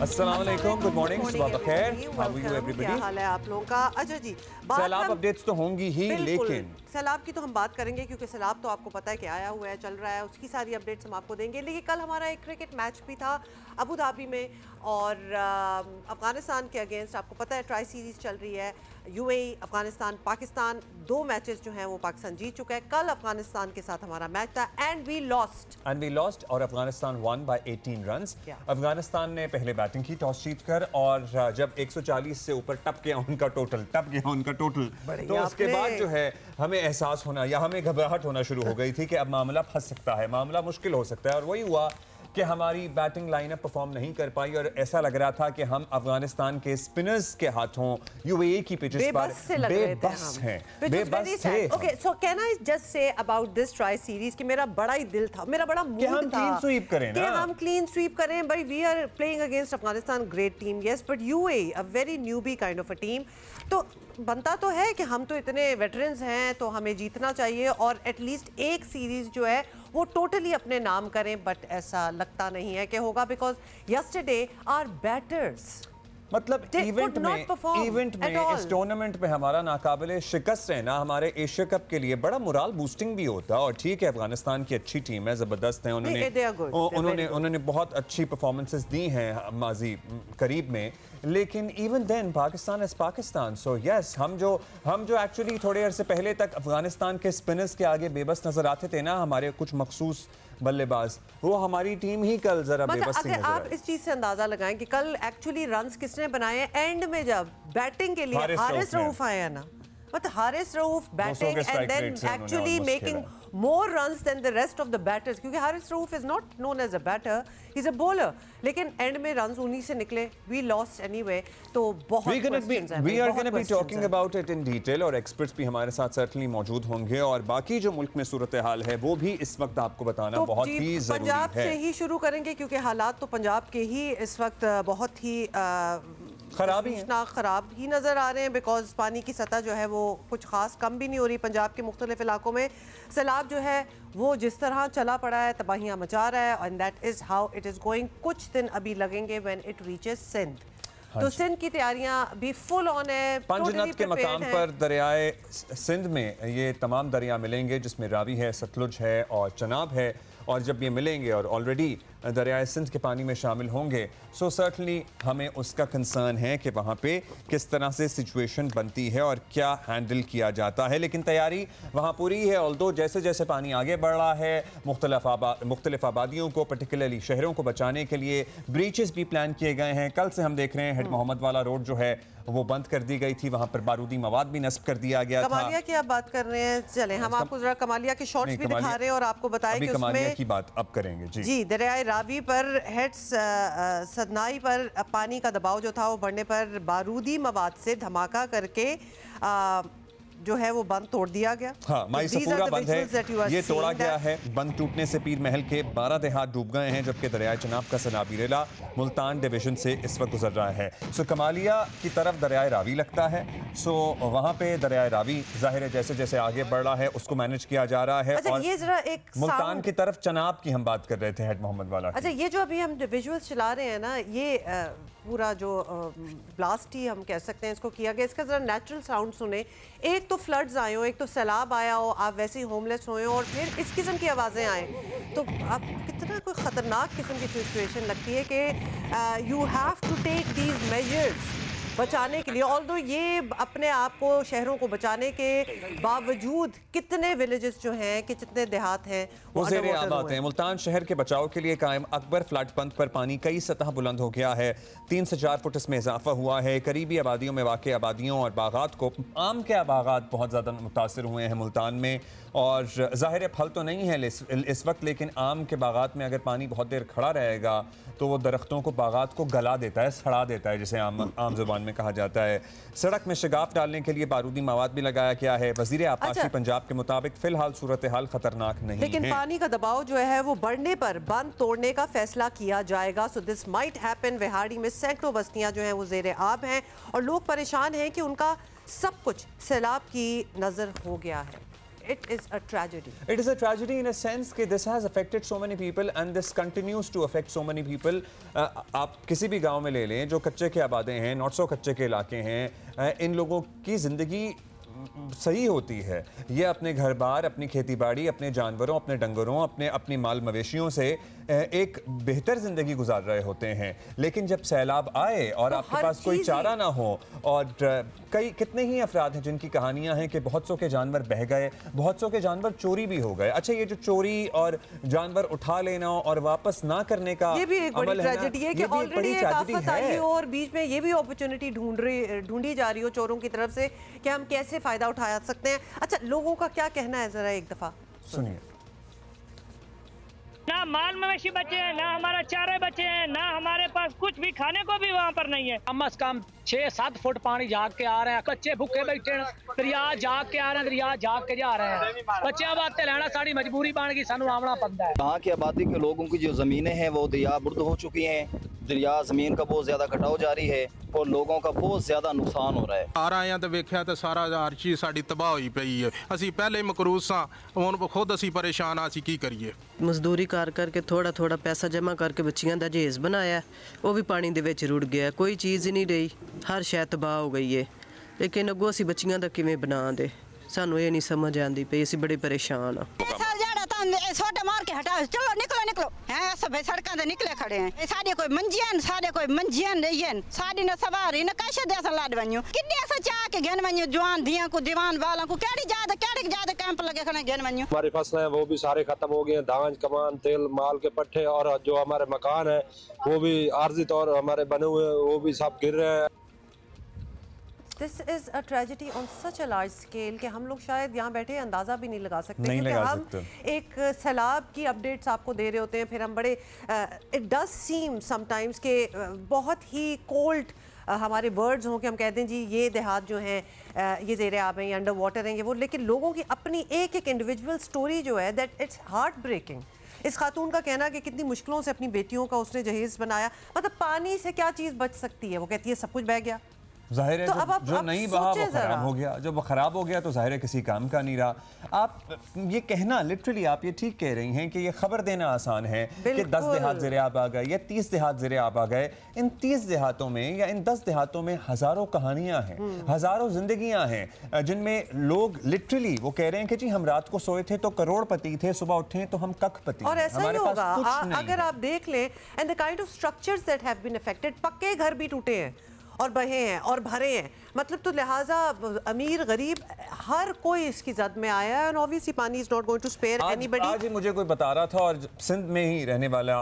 अस्सलाम वालेकुम, good morning, सुबह बखैर। How are you everybody? क्या हाल है आप लोगों का? अच्छा जी, सैलाब अपडेट्स तो होंगी ही, लेकिन सैलाब की तो हम बात करेंगे क्योंकि सैलाब तो आपको पता है कि आया हुआ है, चल रहा है, उसकी सारी अपडेट्स हम आपको देंगे। लेकिन कल हमारा एक क्रिकेट मैच भी था अबू धाबी में और अफगानिस्तान के अगेंस्ट, आपको पता है ट्राई सीरीज चल रही है, यूएई, अफगानिस्तान, पाकिस्तान, 2 मैचेस जो हैं वो पाकिस्तान जीत चुका है। कल अफगानिस्तान के साथ हमारा मैच था एंड वी लॉस्ट और Afghanistan one by 18 runs. Afghanistan ने पहले बैटिंग की टॉस जीतकर, और जब 140 से ऊपर टप गया उनका टोटल, तो उसके बाद जो है हमें एहसास होना या हमें घबराहट होना शुरू हो गई थी कि अब मामला फंस सकता है, मामला मुश्किल हो सकता है। और वही हुआ कि हमारी बैटिंग लाइनअप परफॉर्म नहीं कर पाई और ऐसा लग रहा था कि हम अफगानिस्तान के स्पिनर्स के हाथों यूएई की पिचेस पर बेबस हैं। Okay, so can I just say about this tri series कि मेरा बड़ा ही दिल था, मेरा बड़ा मूड था हम क्लीन स्वीप करें ना, हम क्लीन स्वीप करें। भाई we are playing against Afghanistan, great team, yes, but UAE a very newbie kind of a team. तो बनता तो है कि हम तो इतने वेटरन्स हैं तो हमें जीतना चाहिए और एटलीस्ट एक सीरीज जो है वो टोटली अपने नाम करें, बट ऐसा लगता नहीं है कि होगा, बिकॉज यस्टरडे आवर बैटर्स मतलब इवेंट में इस टूर्नामेंट में हमारा नाकाबिले शिकस्त रहना हमारे एशिया कप के लिए बड़ा मोरल बूस्टिंग भी होता है। और ठीक है, अफगानिस्तान की अच्छी टीम है, जबरदस्त है, उन्होंने बहुत अच्छी परफॉर्मेंसेस दी हैं माजी करीब में, लेकिन even then Pakistan is Pakistan. So yes, हम जो एक्चुअली थोड़े अरसे पहले तक अफगानिस्तान के स्पिनर्स के आगे बेबस नजर आते थे ना, हमारे कुछ मखसूस बल्लेबाज, वो हमारी टीम ही कल जरा बेबस सी नजर आई। आप इस चीज से अंदाजा लगाएं कि कल एक्चुअली रन्स किसने बनाए एंड में, जब बैटिंग के लिए हारिस रऊफ आए हैं ना, मतलब Haris Rauf batting and then actually making more runs than the rest of the batters, क्योंकि Haris Rauf is not known as a batter, he's a bowler, लेकिन एंड में रन्स उन्हीं से निकले। we lost anyway, तो बहुत we are going to be talking about it in detail और experts भी हमारे साथ certainly मौजूद होंगे, और बाकी जो मुल्क में सूरत हाल है वो भी इस वक्त आपको बताना तो बहुत ही जरूरी है। पंजाब से ही शुरू करेंगे क्योंकि हालात तो पंजाब के ही इस वक्त बहुत ही खराब ही नज़र आ रहे हैं, बिकॉज पानी की सतह जो है वो कुछ खास कम भी नहीं हो रही। पंजाब के मुख्तलिफ इलाकों में सैलाब जो है वो जिस तरह चला पड़ा है, तबाहियाँ मचा रहा है, and that is how it is going. कुछ दिन अभी लगेंगे व्हेन इट रीचेस सिंध। तो सिंध की तैयारियां भी फुल ऑन है। पंजनत के मकाम पर दरियाए सिंध में ये तमाम दरिया मिलेंगे, जिसमें रावी है, सतलुज है और चनाब है, और जब ये मिलेंगे और ऑलरेडी दरियाए सिंध के पानी में शामिल होंगे, सो सर्टनली हमें उसका कंसर्न है कि वहाँ पे किस तरह से सिचुएशन बनती है और क्या हैंडल किया जाता है। लेकिन तैयारी वहाँ पूरी है, ऑल्दो जैसे जैसे पानी आगे बढ़ रहा है, मुख्तलिफ आबादियों को, पर्टिकुलरली शहरों को बचाने के लिए ब्रीचेस भी प्लान किए गए हैं। कल से हम देख रहे हैं हेड मोहम्मद वाला रोड जो है वो बंद कर दी गई थी, वहाँ पर बारूदी मवाद भी नस्ब कर दिया गया था। कमालिया की आप बात कर रहे हैं, चलें हम आपको जरा कमालिया के शॉट्स भी दिखा रहे हैं और आपको बताएं कि कमालिया की बात अब करेंगे। जी, दरियाए रावी पर हेड्स सदनाई पर पानी का दबाव जो था वो बढ़ने पर बारूदी मवाद से धमाका करके जो है वो बंद तोड़ दिया गया। हाँ, माई सपूरा बंद है, ये तोड़ा गया है। बंद टूटने से पीर महल के 12 देहात डूब गए हैं, जबकि दरियाए चनाब का सनाबी रेला मुल्तान डिवीजन से इस वक्त गुजर रहा है। सो कमालिया की तरफ दरियाए रावी लगता है, सो वहाँ पे दरियाए रावी जाहिर है जैसे जैसे आगे बढ़ रहा है उसको मैनेज किया जा रहा है। अच्छा, और ये जरा एक मुल्तान की तरफ चनाब की हम बात कर रहे थे हेड मोहम्मद वाला। अच्छा, ये जो अभी हम विजुअल्स चला रहे हैं ना, ये पूरा जो ब्लास्ट ही हम कह सकते हैं इसको किया गया, इसका जरा नेचुरल साउंड सुने। एक तो फ्लड्स आए हो, एक तो सैलाब आया हो, आप वैसे ही होमलेस हुए हो, और फिर इस किस्म की आवाज़ें आए, तो आप कितना कोई ख़तरनाक किस्म की सिचुएशन लगती है कि you have to take these measures बचाने के लिए। ऑल्दो ये अपने आप को, शहरों को बचाने के बावजूद कितने विलेजेस जो हैं कि कितने देहात हैं वो ज़ेरे आबाद हैं। मुल्तान शहर के बचाव के लिए कायम अकबर फ्लड पंथ पर पानी कई सतह बुलंद हो गया है, 3 से 4 फुट इसमें इजाफा हुआ है। करीबी आबादियों में वाक़ आबादियों और बागात को, आम के बागात बहुत ज़्यादा मुतासर हुए हैं मुल्तान में, और ज़ाहिर फल तो नहीं है इस वक्त, लेकिन आम के बागात में अगर पानी बहुत देर खड़ा रहेगा तो वो दरख्तों को, बागात को गला देता है, सड़ा देता है, जिसे आम जुबान में कहा जाता है। सड़क में शगाफ डालने के लिए बारूदी मवाद भी लगाया गया है। वज़ीर आपाशी पंजाब के मुताबिक फिलहाल सूरत हाल खतरनाक नहीं है, लेकिन पानी का दबाव जो है वो बढ़ने पर बंद तोड़ने का फैसला किया जाएगा। So this might happen. Vehari में सैकड़ों बस्तियां जो हैं वो ज़ेरे आब हैं और लोग परेशान हैं कि उनका सब कुछ सैलाब की नजर हो गया है। it is a tragedy. It is a tragedy in a sense कि this has affected so many people and this continues to affect so many people. आप किसी भी गांव में ले लें जो कच्चे के आबादे हैं, नॉट सो कच्चे के इलाके हैं, इन लोगों की ज़िंदगी सही होती है। ये अपने घर बार, अपनी खेती बाड़ी, अपने जानवरों, अपने डंगरों, अपनी माल मवेशियों से एक बेहतर ज़िंदगी गुजार रहे होते हैं। लेकिन जब सैलाब आए और तो आपके पास कोई चारा ना हो, और कितने ही अफराद हैं जिनकी कहानियां हैं कि बहुत सौ के जानवर बह गए, बहुत सौ के जानवर चोरी भी हो गए। अच्छा, ये जो चोरी और जानवर उठा लेना और वापस ना करने का ये भी एक बड़ी ट्रेजेडी है कि ऑलरेडी एक आफत आई हो और बीच में ये भी अपॉर्चुनिटी ढूंढी जा रही हो चोरों की तरफ से कि हम कैसे फायदा उठा सकते हैं। अच्छा, लोगों का क्या कहना है, जरा एक दफा सुनिए। ना माल मवेशी बचे हैं, ना हमारा चारे बचे हैं, ना हमारे पास कुछ भी खाने को भी वहाँ पर नहीं है। कम से कम 6-7 फुट पानी जाग के आ रहे हैं, बच्चे भूखे बैठे हैं, दरिया जाग के आ रहे हैं, दरिया जाग के जा रहे हैं। बच्चे बातें लेना साड़ी मजबूरी बन गई, सानू आवना पड़ता है। यहाँ की आबादी के लोगों की जो ज़मीनें हैं वो दरिया बुर्द हो चुकी हैं, दरिया ज़मीन का बहुत ज़्यादा कटाव जारी है और लोगों का बहुत ज़्यादा नुकसान हो रहा है। आ रहे हैं तो वेख्या तो सारा हर चीज़ साड़ी तबाह हुई पई है। असी पहले मकरूज सां, हुण खुद असी परेशान आ, असी की करिए। मजदूरी कर करके थोड़ा थोड़ा पैसा जमा करके बच्चियां दा जहेज बनाया, वो भी पानी दे विच रुड़ गया, कोई चीज़ ही नहीं रही, हर शै तबाह हो गई है। लेकिन अगों असी बच्चियां दा किवें बना दे, सानू ये नहीं समझ आती पई, असी बड़े परेशान आ। छोटे मार के हटाओ, चलो निकलो निकलो हैं, सब सड़कों से निकले खड़े हैं। साढ़े कोई मंजियन, साढ़े कोई मंजियन रहियन, साड़ी न सवारी न कैसे देस लाड वन्यू, किन्ने ऐसा चाह के घेन वन्यू, जवान दियां को दीवान वालों को केड़ी ज्यादा कैंप लगे खड़े घेन वन्यू। हमारी फसलें वो भी सारे खत्म हो गए हैं, धान कमान तेल माल के पट्टे, और जो हमारे मकान है वो भी आर्जी तौर हमारे बने हुए हैं, वो भी सब गिर रहे हैं। This is a tragedy on such a large scale कि हम लोग शायद यहाँ बैठे अंदाज़ा भी नहीं लगा सकते, नहीं क्योंकि लगा हम सकते। एक सैलाब की अपडेट्स आपको दे रहे होते हैं, फिर हम बड़े इट डज सीम समटाइम्स के बहुत ही कोल्ड हमारे वर्ड्स हों कि हम कहते हैं जी ये देहात जो हैं ये ज़ेरे आब हैं, ये अंडर वाटर हैं, ये वो, लेकिन लोगों की अपनी एक एक इंडिविजुअल स्टोरी जो है दैट इट्स हार्ट ब्रेकिंग। इस खातून का कहना कि कितनी मुश्किलों से अपनी बेटियों का उसने जहेज़ बनाया, मतलब पानी से क्या चीज़ बच सकती है, वो कहती है सब कुछ बह गया। जाहिर है तो जो नहीं बहा वो खराब हो गया, जब वो खराब हो गया तो जाहिर है किसी काम का नहीं रहा। आप ये कहना लिटरली आप ये ठीक कह रही हैं कि ये खबर देना आसान है कि 10 देहात ज़ेरे आब आ गए या 30 देहात ज़ेरे आब आ गए। इन 30 देहातों में या इन 10 देहातों में हज़ारों कहानियाँ हैं, हज़ारों जिंदगियाँ हैं, जिनमें लोग लिटरली वो कह रहे हैं कि जी हम रात को सोए थे तो करोड़पति थे, सुबह उठे तो हम कखपति। और ऐसा ही होगा अगर आप देख लें, and the kind of structures that have been affected, पक्के घर भी टूटे हैं और बहे हैं और भरे हैं, मतलब तो लिहाजा अमीर गरीब हर कोई इसकी जद में आया है, एंड ऑब्वियसली पानी is not going to spare anybody. आज ही मुझे कोई बता रहा था, और सिंध में ही रहने वाला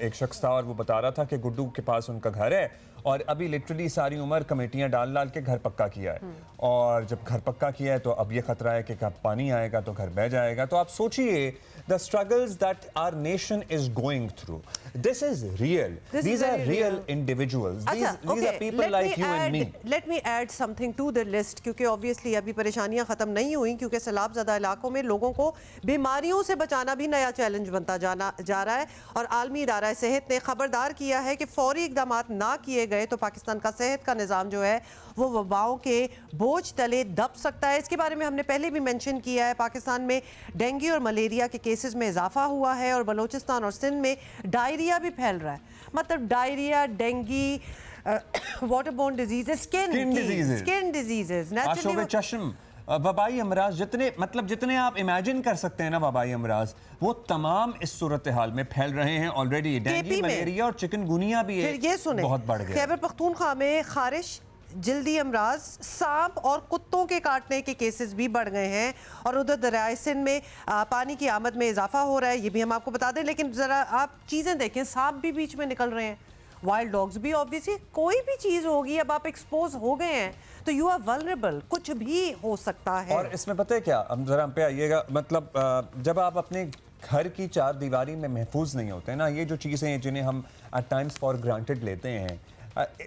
एक शख्स था, और वो बता रहा था कि गुड्डू के पास उनका घर है और अभी लिटरली सारी उम्र कमेटियां डाल के घर पक्का किया है, और जब घर पक्का किया है तो अब ये खतरा है कि कब पानी आएगा तो घर बह जाएगा। तो आप सोचिए the struggles that our nation is going through. This is real. These are real individuals. These are people like you and me. Let me add something to the list, क्योंकि obviously अभी परेशानियां ख़त्म नहीं हुई, क्योंकि सैलाब ज़दा इलाकों में लोगों को बीमारियों से बचाना भी नया चैलेंज बनता जा रहा है, और आलमी इदारा सेहत ने खबरदार किया है कि फौरी इकदाम ना किए गए तो पाकिस्तान का सेहत का निज़ाम जो है वो वबाओं के बोझ तले दब सकता है। इसके बारे में हमने पहले भी मेंशन किया है। पाकिस्तान में डेंगू और मलेरिया के केसेस में इजाफा हुआ है, और बलूचिस्तान और सिंध में डायरिया भी फैल रहा है, मतलब diarrhoea, dengue, waterborne diseases, skin diseases, आशोब चश्म, वबाई अमराज, जितने आप इमेजिन कर सकते हैं ना वबाई अमराज, वो तमाम इस सूरत हाल में फैल रहे हैं ऑलरेडी। डेंगू, मलेरिया और चिकनगुनिया भी बहुत बढ़ गया। खैबर पख्तूनख्वा में खारिश, जल्दी अमराज, सांप और कुत्तों के काटने के केसेस भी बढ़ गए हैं, और उधर दरियाए सिंध में पानी की आमद में इजाफा हो रहा है, ये भी हम आपको बता दें। लेकिन ज़रा आप चीज़ें देखें, सांप भी बीच में निकल रहे हैं, वाइल्ड डॉग्स भी, ऑब्वियसली कोई भी चीज़ होगी, अब आप एक्सपोज हो गए हैं तो यू आर वल्नरेबल, कुछ भी हो सकता है। और इसमें पता है क्या, अब ज़रा हम पे आइएगा, मतलब जब आप अपने घर की चार दीवारी में महफूज नहीं होते ना, ये जो चीज़ें हैं जिन्हें हम एट टाइम्स फॉर ग्रांटेड लेते हैं,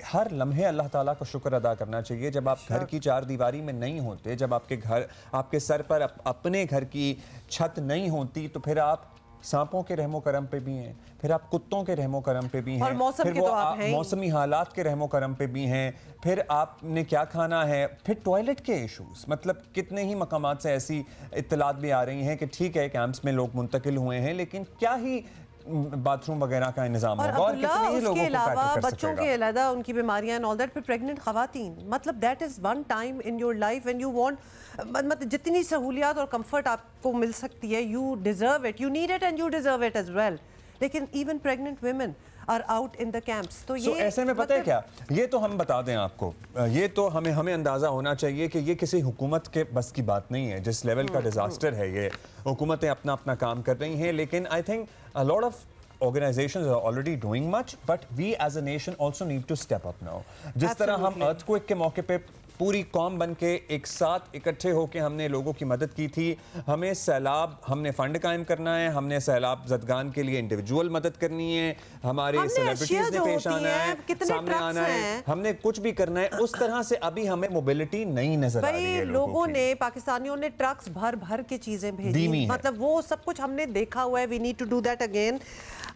हर लम्हे अल्लाह ताला का शुक्र अदा करना चाहिए। जब आप घर की चार दीवारी में नहीं होते, जब आपके सर पर अपने घर की छत नहीं होती, तो फिर आप सांपों के रहमो करम पे भी हैं, फिर आप कुत्तों के रहमो करम पे भी हैं, और मौसम फिर के वो तो आप हैं ही। मौसमी हालात के रहमो करम पे भी हैं, फिर आपने क्या खाना है, फिर टॉयलेट के इश्यूज। मतलब कितने ही मकामात से ऐसी इत्तलात भी आ रही हैं कि ठीक है कैंप्स में लोग मुंतकिल हुए हैं, लेकिन क्या ही बाथरूम वगैरह का इंतजाम होगा और कितने ही लोगों को अलावा टैकल कर बच्चों सकेगा। के अलावा उनकी बीमारियां एंड ऑल दैट, फिर प्रेग्नेंट खवातीन, मतलब that is one time in your life when you want, मतलब जितनी सहूलियात और कंफर्ट आपको मिल सकती है, you deserve it, you need it and you deserve it as well. लेकिन even pregnant women are out in the camps. तो ये ऐसे में पता है क्या, ये तो हम बता दें आपको, ये तो हमें अंदाज़ा होना चाहिए कि ये किसी हुकूमत के बस की बात नहीं है। जिस लेवल का डिजास्टर है ये, हुकूमतें अपना काम कर रही हैं, लेकिन I think a lot of organizations are already doing much, but we as a nation also need to step up now. जिस तरह हम earthquake के मौके पे पूरी कौम बन के एक साथ इकट्ठे होकर हमने लोगों की मदद की थी, हमें सैलाब, हमने फंड कायम करना है, हमने सैलाब जदगान के लिए इंडिविजुअल मदद करनी है, हमारे सेलिब्रिटीज ने पेश आना है, सामने आना है, हमने कुछ भी करना है। उस तरह से अभी हमें मोबिलिटी नहीं नजर आ रही है। लोगों ने, पाकिस्तानियों ने ट्रक्स भर भर के चीजें भेजी, मतलब वो सब कुछ हमने देखा हुआ है। We need to do that again.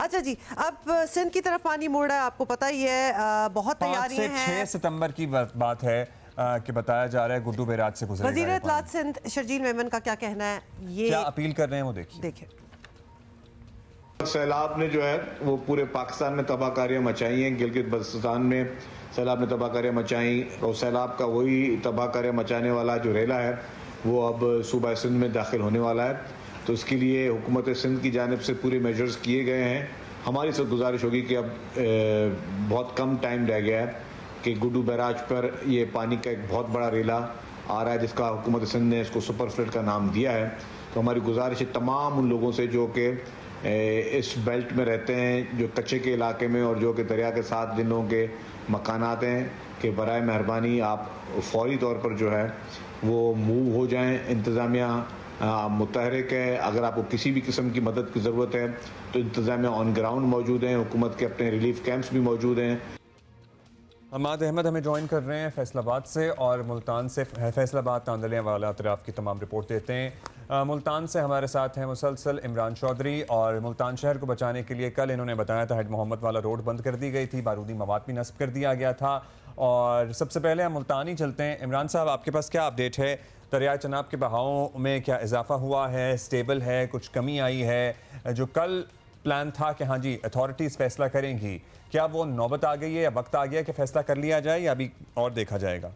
अच्छा जी, अब सिंध की तरफ पानी मुड़ रहा है, आपको पता ही है, बहुत तैयारियां हैं। 6 सितंबर की बात है कि बताया जा रहा है गुड्डू बैराज से गुजरेगा। वज़ीर इत्तलात सिंध शर्जील मेमन का क्या कहना है, ये क्या अपील कर रहे हैं वो देखिए। सैलाब ने जो है वो पूरे पाकिस्तान में तबाहकारियां मचाई हैं। गिलगित बल्तिस्तान में सैलाब ने तबाहकारियां मचाई और सैलाब का वही तबाहकारियां मचाने वाला जो रेला है वो अब सूबा सिंध में दाखिल होने वाला है। तो इसके लिए हुकूमत सिंध की जानिब से पूरे मेजर्स किए गए हैं। हमारी सब गुजारिश होगी कि अब बहुत कम टाइम रह गया है कि गुड्डू बैराज पर ये पानी का एक बहुत बड़ा रेला आ रहा है जिसका हुकूमत सिंध ने इसको सुपर फ्लड का नाम दिया है। तो हमारी गुजारिश है तमाम उन लोगों से जो कि इस बेल्ट में रहते हैं, जो कच्चे के इलाके में और जो कि दरिया के साथ जिन लोगों के मकानात हैं, कि बराए मेहरबानी आप फौरी तौर पर जो है वो मूव हो जाएं। इंतज़ामिया मुतहरिक है, अगर आपको किसी भी किस्म की मदद की ज़रूरत है तो इंतज़ामिया ऑन ग्राउंड मौजूद हैं, हुकूमत के अपने रिलीफ कैंप्स भी मौजूद हैं। हमाद अहमद हमें ज्वाइन कर रहे हैं फैसलाबाद से और मुल्तान से। फैसलाबाद तांदलिया वाला अतराफ की तमाम रिपोर्ट देते हैं। मुल्तान से हमारे साथ हैं मुसलसल इमरान चौधरी। और मुल्तान शहर को बचाने के लिए कल इन्होंने बताया था हेड मोहम्मद वाला रोड बंद कर दी गई थी, बारूदी मवाद भी नस्ब कर दिया गया था। और सबसे पहले हम मुल्तान ही चलते हैं। इमरान साहब, आपके पास क्या अपडेट है? दरिया चनाब के बहावों में क्या इजाफा हुआ है, स्टेबल है, कुछ कमी आई है? जो कल प्लान था कि हाँ जी अथॉरिटीज़ फैसला करेंगी, क्या वो नौबत आ गई है या वक्त आ गया कि फैसला कर लिया जाए या अभी और देखा जाएगा?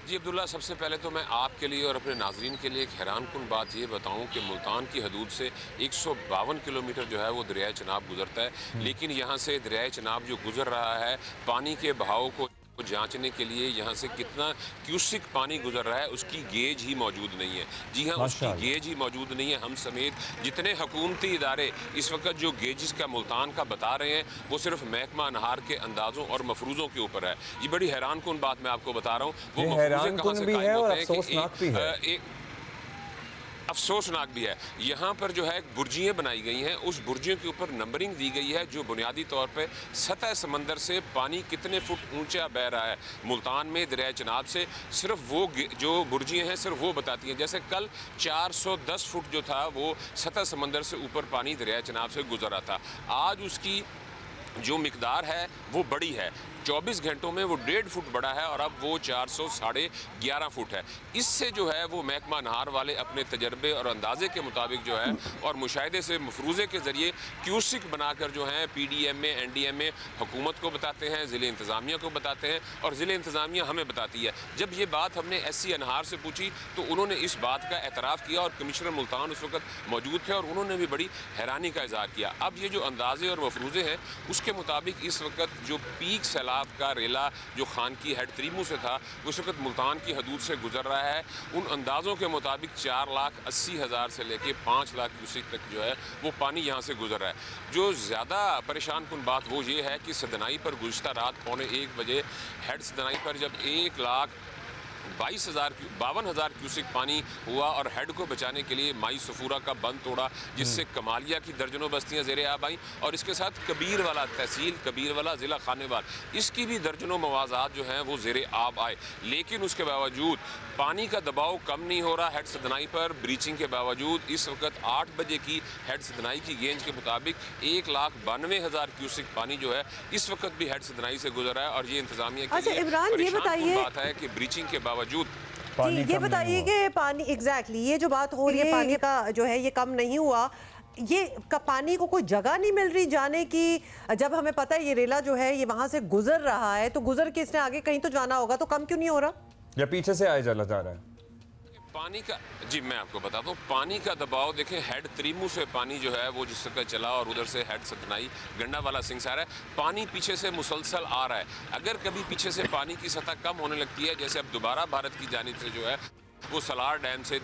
जी अब्दुल्ला, सबसे पहले तो मैं आपके लिए और अपने नाजरीन के लिए एक हैरानकुन बात ये बताऊं कि मुल्तान की हदूद से 152 किलोमीटर जो है वो दरियाए चनाब गुजरता है, लेकिन यहाँ से दरियाए चनाब जो गुजर रहा है पानी के बहाव को जांचने के लिए यहाँ से कितना क्यूसिक पानी गुजर रहा है उसकी गेज ही मौजूद नहीं है। जी हाँ, उसकी गेज ही मौजूद नहीं है। हम समेत जितने हुकूमती इदारे इस वक्त जो गेजिस का मुल्तान का बता रहे हैं वो सिर्फ महकमा नहार के अंदाजों और मफरूज़ों के ऊपर है। ये बड़ी हैरानकुन बात मैं आपको बता रहा हूँ। वो मफरूज़े कहाँ से कायम होते हैं कि अफसोसनाक भी है। यहाँ पर जो है बुर्जियाँ बनाई गई हैं, उस बुर्जियों के ऊपर नंबरिंग दी गई है जो बुनियादी तौर पे सतह समंदर से पानी कितने फुट ऊंचा बह रहा है मुल्तान में दरिया चनाब से, सिर्फ वो जो बुर्जियाँ हैं सिर्फ वो बताती हैं। जैसे कल 410 फुट जो था वो सतह समंदर से ऊपर पानी दरिया चनाब से गुजरा था, आज उसकी जो मिकदार है वो बड़ी है। 24 घंटों में वो 1.5 फुट बढ़ा है और अब वो 411 फुट है। इससे जो है वो महकमा नहार वाले अपने तजर्बे और अंदाजे के मुताबिक जो है और मुशाहिदे से मफरूज़े के ज़रिए क्यूसिक बनाकर जो है PDM में NDM में हुकूमत को बताते हैं, ज़िले इंतज़ामिया को बताते हैं और ज़िले इंतज़ामिया हमें बताती है। जब ये बात हमने SC अनहार से पूछी तो उन्होंने इस बात का एतराफ़ किया और कमिश्नर मुल्तान उस वक्त मौजूद थे और उन्होंने भी बड़ी हैरानी का इज़हार किया। अब ये जो अंदाजे और मफरूज़े हैं उसके मुताबिक इस वक्त जो पीक सैलाब का रेला जो खान की हेड त्रीमू से था उस वक्त मुल्तान की हदूद से गुजर रहा है। उन अंदाज़ों के मुताबिक 4,80,000 से लेके 5 लाख क्यूसिक तक जो है वो पानी यहाँ से गुजर रहा है। जो ज़्यादा परेशान कुन बात वो ये है कि सदनाई पर गुज़श्ता रात 1:45 बजे हेड सदनाई पर जब 1 52,000 क्यूसिक पानी हुआ और हेड को बचाने के लिए माई सफूरा का बंद तोड़ा, जिससे कमालिया की दर्जनों बस्तियां ज़ेरे आब आईं और इसके साथ कबीर वाला तहसील कबीर वाला ज़िला खानेवाल, इसकी भी दर्जनों मवाज़ात जो हैं वो ज़ेरे आब आए। लेकिन उसके बावजूद पानी का दबाव कम नहीं हो रहा हेड सदनाई पर। ब्रीचिंग के बावजूद इस वक्त 8 बजे की हेड सदनाई की गेंज के मुताबिक 1,92,000 क्यूसिक पानी जो है इस वक्त भी हेड सदनाई से गुजर रहा है और ये इंतजामिया के लिए परेशान बात है कि ब्रीचिंग के बावजूद ये बताइए कि पानी एग्जैक्टली ये जो बात हो रही है पानी का जो है ये कम नहीं हुआ, ये पानी को कोई जगह नहीं मिल रही जाने की। जब हमें पता है ये रेला जो है ये वहां से गुजर रहा है तो गुजर के इसने आगे कहीं तो जाना होगा, तो कम क्यों नहीं हो रहा या पीछे से आए चला जा रहा है पानी का? जी मैं आपको बताता हूँ पानी का दबाव देखें, हेड त्रिमू से पानी जो है वो जिस तरह चला और उधर से हेड सतनाई गंडा वाला सिंगसार है, पानी पीछे से मुसलसल आ रहा है। अगर कभी पीछे से पानी की सतह कम होने लगती है, जैसे अब दोबारा भारत की जानिब से जो है वो सलार डैम से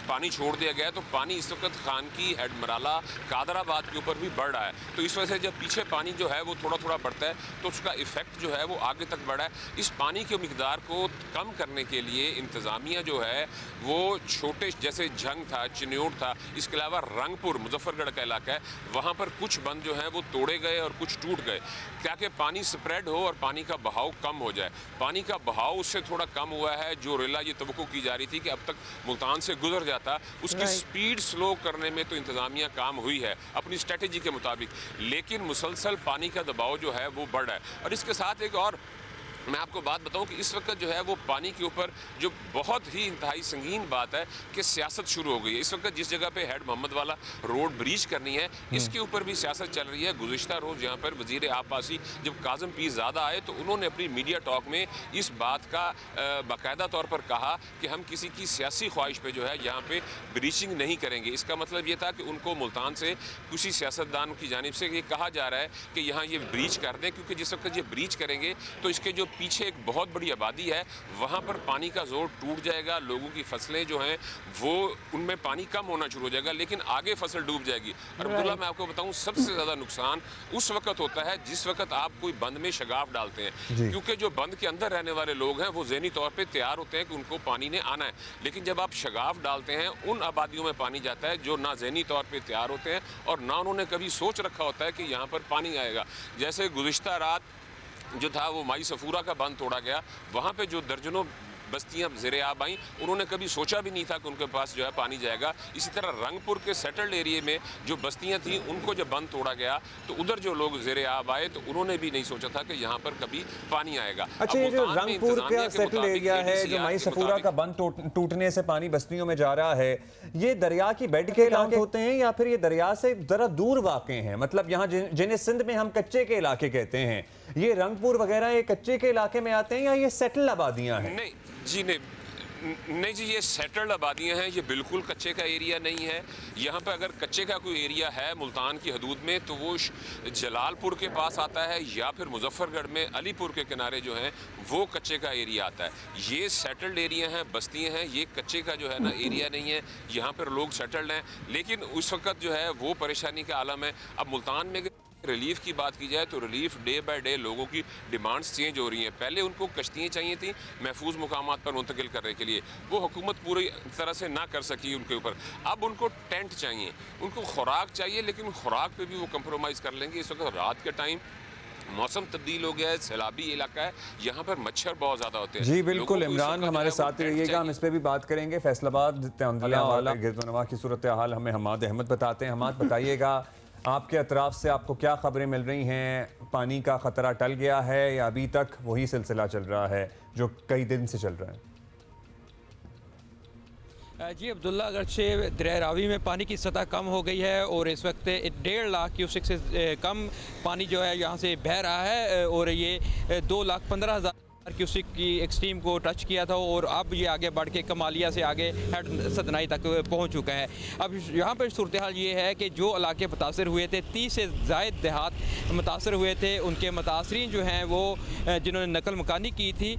पानी छोड़ दिया गया है, तो पानी इस वक्त खान की हेड मराला कादराबाद के ऊपर भी बढ़ रहा है। तो इस वजह से जब पीछे पानी जो है वो थोड़ा थोड़ा बढ़ता है तो उसका इफेक्ट जो है वो आगे तक बढ़ा है। इस पानी के मिकदार को कम करने के लिए इंतज़ामिया जो है वो छोटे जैसे झंग था, चिन्योट था, इसके अलावा रंगपुर मुजफ्फरगढ़ का इलाका है, वहाँ पर कुछ बंद जो हैं वो तोड़े गए और कुछ टूट गए ताकि पानी स्प्रेड हो और पानी का बहाव कम हो जाए। पानी का बहाव उससे थोड़ा कम हुआ है। जो रेला ये तवक्को की जा रही थी कि अब तक मुल्तान से गुजर जाता, उसकी स्पीड स्लो करने में तो इंतज़ामिया काम हुई है अपनी स्ट्रेटेजी के मुताबिक, लेकिन मुसलसल पानी का दबाव जो है वो बढ़ रहा है। और इसके साथ एक और मैं आपको बात बताऊं कि इस वक्त जो है वो पानी के ऊपर जो बहुत ही इंतहाई संगीन बात है कि सियासत शुरू हो गई है। इस वक्त जिस जगह पे हेड मोहम्मद वाला रोड ब्रीच करनी है इसके ऊपर भी सियासत चल रही है। गुज़िश्ता रोज़ यहाँ पर वज़ीर आबासी जब काज़म पीर ज़ादा आए तो उन्होंने अपनी मीडिया टॉक में इस बात का बाकायदा तौर पर कहा कि हम किसी की सियासी ख्वाहिश पर जो है यहाँ पर ब्रीचिंग नहीं करेंगे। इसका मतलब ये था कि उनको मुल्तान से किसी सियासतदान की जानिब से ये कहा जा रहा है कि यहाँ ये ब्रीच कर दें, क्योंकि जिस वक्त ये ब्रीच करेंगे तो इसके जो पीछे एक बहुत बड़ी आबादी है वहाँ पर पानी का जोर टूट जाएगा, लोगों की फसलें जो हैं वो उनमें पानी कम होना शुरू हो जाएगा, लेकिन आगे फसल डूब जाएगी। और अब्दुल्ला मैं आपको बताऊं सबसे ज़्यादा नुकसान उस वक्त होता है जिस वक्त आप कोई बंद में शगाफ डालते हैं, क्योंकि जो बंद के अंदर रहने वाले लोग हैं वो ज़हनी तौर पर तैयार होते हैं कि उनको पानी ने आना है, लेकिन जब आप शगाफ डालते हैं उन आबादियों में पानी जाता है जो ना ज़हनी तौर पर तैयार होते हैं और ना उन्होंने कभी सोच रखा होता है कि यहाँ पर पानी आएगा। जैसे गुज़िश्ता रात जो था वो माई सफूरा का बंद तोड़ा गया, वहाँ पे जो दर्जनों बस्तियां ज़ेरे आब आईं, उन्होंने कभी सोचा भी नहीं था कि उनके पास जो है पानी जाएगा। इसी तरह रंगपुर के सेटल्ड एरिया में जो बस्तियां थीं उनको जब बंद तोड़ा गया तो उधर जो लोग ज़ेरे आब आए तो उन्होंने भी नहीं सोचा था कि यहाँ पर कभी पानी आएगा। अच्छा, ये जो रंगपुर का सेटल्ड एरिया है जो माई सफूरा का बंद टूटने से पानी बस्तियों में जा रहा है, ये दरिया की बेड के इलाके होते हैं या फिर ये दरिया से जरा दूर वाक़े हैं? मतलब यहाँ जिन्हें सिंध में हम कच्चे के इलाके कहते हैं, ये रंगपुर वगैरह ये कच्चे के इलाके में आते हैं या ये सेटल्ड आबादियाँ हैं? नहीं जी, नहीं जी, ये सेटल्ड आबादियाँ हैं, ये बिल्कुल कच्चे का एरिया नहीं है। यहाँ पे अगर कच्चे का कोई एरिया है मुल्तान की हदूद में तो वो जलालपुर के पास आता है या फिर मुजफ्फरगढ़ में अलीपुर के किनारे जो हैं वो कच्चे का एरिया आता है। ये सेटल्ड एरिया हैं, बस्तियाँ हैं, ये कच्चे का जो है ना एरिया नहीं है। यहाँ पर लोग सेटल्ड हैं, लेकिन उस वक्त जो है वो परेशानी का आलम है। अब मुल्तान में रिलीफ की बात की जाए तो रिलीफ डे बाय डे लोगों की डिमांड्स चेंज हो रही हैं। पहले उनको कश्तियाँ चाहिए थी महफूज मुकामात पर मुंतकिल करने के लिए, वो हुकूमत पूरी तरह से ना कर सकी उनके ऊपर। अब उनको टेंट चाहिए, उनको खुराक चाहिए, लेकिन खुराक पे भी वो कंप्रोमाइज़ कर लेंगे। इस वक्त रात के टाइम मौसम तब्दील हो गया है, सैलाबी इलाका है, यहाँ पर मच्छर बहुत ज़्यादा होते हैं। जी बिल्कुल, इमरान हमारे साथ रहिएगा, हम इस पर भी बात करेंगे। फैसलाबाद तेंदुलिया वाला गिरदोनवा की सूरत हाल हमें हमाद अहमद बताते हैं। हमाद बताइएगा, आपके अतराफ से आपको क्या खबरें मिल रही हैं? पानी का ख़तरा टल गया है या अभी तक वही सिलसिला चल रहा है जो कई दिन से चल रहा है? जी अब्दुल्ला, अगरचे दरिया रावी में पानी की सतह कम हो गई है और इस वक्त 1.5 लाख क्यूसेक से कम पानी जो है यहाँ से बह रहा है और ये 2,15,000 क्यूसिक की एक्सट्रीम को टच किया था और अब ये आगे बढ़ के कमालिया से आगे हेड सदनाई तक पहुंच चुका है। अब यहाँ पर सूरत हाल ये है कि जो इलाके मुतासर हुए थे, 30 से ज़ायद देहात मुतासर हुए थे, उनके मुतासरीन जो हैं वो जिन्होंने नकल मकानी की थी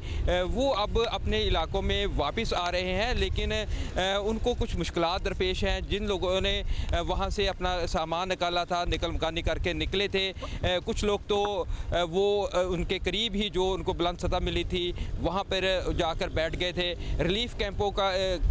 वो अब अपने इलाकों में वापस आ रहे हैं, लेकिन उनको कुछ मुश्किलात दरपेश हैं। जिन लोगों ने वहाँ से अपना सामान निकाला था, नकल मकानी करके निकले थे, कुछ लोग तो वो उनके करीब ही जो उनको बुलंद सतह मिली पानी थी वहाँ पर जाकर बैठ गए थे। रिलीफ कैंपों का